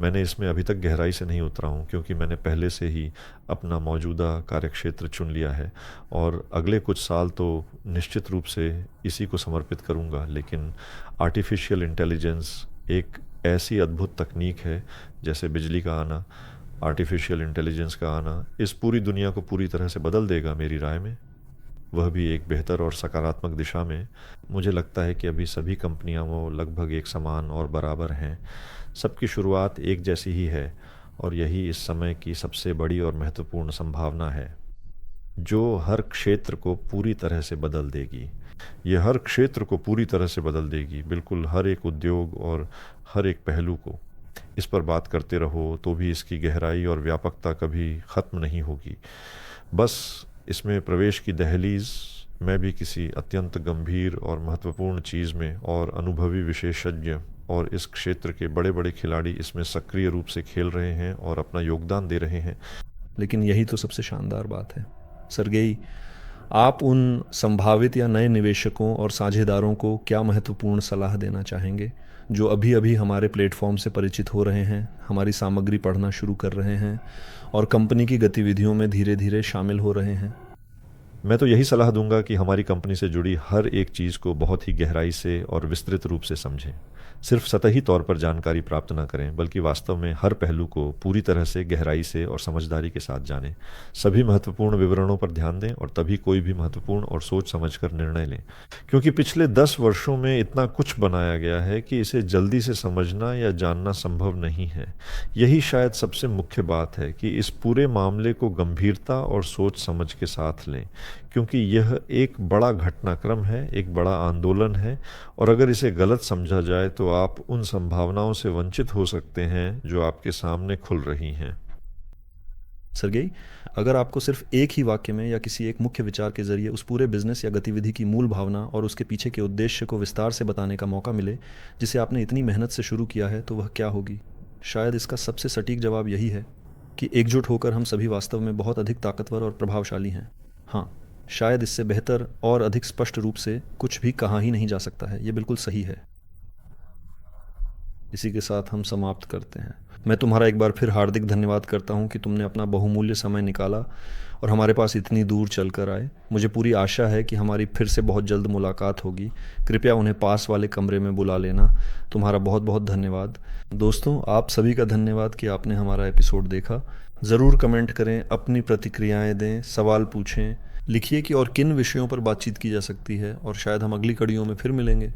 मैंने इसमें अभी तक गहराई से नहीं उतरा हूँ क्योंकि मैंने पहले से ही अपना मौजूदा कार्यक्षेत्र चुन लिया है और अगले कुछ साल तो निश्चित रूप से इसी को समर्पित करूँगा। लेकिन आर्टिफिशियल इंटेलिजेंस एक ऐसी अद्भुत तकनीक है, जैसे बिजली का आना, आर्टिफिशियल इंटेलिजेंस का आना इस पूरी दुनिया को पूरी तरह से बदल देगा मेरी राय में, वह भी एक बेहतर और सकारात्मक दिशा में। मुझे लगता है कि अभी सभी कंपनियां वो लगभग एक समान और बराबर हैं, सबकी शुरुआत एक जैसी ही है और यही इस समय की सबसे बड़ी और महत्वपूर्ण संभावना है जो हर क्षेत्र को पूरी तरह से बदल देगी। ये हर क्षेत्र को पूरी तरह से बदल देगी, बिल्कुल हर एक उद्योग और हर एक पहलू को। इस पर बात करते रहो तो भी इसकी गहराई और व्यापकता कभी ख़त्म नहीं होगी। बस इसमें प्रवेश की दहलीज में भी किसी अत्यंत गंभीर और महत्वपूर्ण चीज़ में, और अनुभवी विशेषज्ञ और इस क्षेत्र के बड़े बड़े खिलाड़ी इसमें सक्रिय रूप से खेल रहे हैं और अपना योगदान दे रहे हैं। लेकिन यही तो सबसे शानदार बात है। सरगेई, आप उन संभावित या नए निवेशकों और साझेदारों को क्या महत्वपूर्ण सलाह देना चाहेंगे जो अभी अभी हमारे प्लेटफॉर्म से परिचित हो रहे हैं, हमारी सामग्री पढ़ना शुरू कर रहे हैं और कंपनी की गतिविधियों में धीरे धीरे शामिल हो रहे हैं? मैं तो यही सलाह दूंगा कि हमारी कंपनी से जुड़ी हर एक चीज़ को बहुत ही गहराई से और विस्तृत रूप से समझें। सिर्फ सतही तौर पर जानकारी प्राप्त न करें, बल्कि वास्तव में हर पहलू को पूरी तरह से गहराई से और समझदारी के साथ जानें। सभी महत्वपूर्ण विवरणों पर ध्यान दें और तभी कोई भी महत्वपूर्ण और सोच समझकर निर्णय लें, क्योंकि पिछले 10 वर्षों में इतना कुछ बनाया गया है कि इसे जल्दी से समझना या जानना संभव नहीं है। यही शायद सबसे मुख्य बात है कि इस पूरे मामले को गंभीरता और सोच समझ के साथ लें, क्योंकि यह एक बड़ा घटनाक्रम है, एक बड़ा आंदोलन है, और अगर इसे गलत समझा जाए तो आप उन संभावनाओं से वंचित हो सकते हैं जो आपके सामने खुल रही हैं। सरगेई, अगर आपको सिर्फ एक ही वाक्य में या किसी एक मुख्य विचार के जरिए उस पूरे बिजनेस या गतिविधि की मूल भावना और उसके पीछे के उद्देश्य को विस्तार से बताने का मौका मिले जिसे आपने इतनी मेहनत से शुरू किया है, तो वह क्या होगी? शायद इसका सबसे सटीक जवाब यही है कि एकजुट होकर हम सभी वास्तव में बहुत अधिक ताकतवर और प्रभावशाली हैं। हाँ, शायद इससे बेहतर और अधिक स्पष्ट रूप से कुछ भी कहा ही नहीं जा सकता है। ये बिल्कुल सही है। इसी के साथ हम समाप्त करते हैं। मैं तुम्हारा एक बार फिर हार्दिक धन्यवाद करता हूँ कि तुमने अपना बहुमूल्य समय निकाला और हमारे पास इतनी दूर चलकर आए। मुझे पूरी आशा है कि हमारी फिर से बहुत जल्द मुलाकात होगी। कृपया उन्हें पास वाले कमरे में बुला लेना। तुम्हारा बहुत बहुत धन्यवाद। दोस्तों, आप सभी का धन्यवाद कि आपने हमारा एपिसोड देखा। ज़रूर कमेंट करें, अपनी प्रतिक्रियाएं दें, सवाल पूछें, लिखिए कि और किन विषयों पर बातचीत की जा सकती है, और शायद हम अगली कड़ियों में फिर मिलेंगे।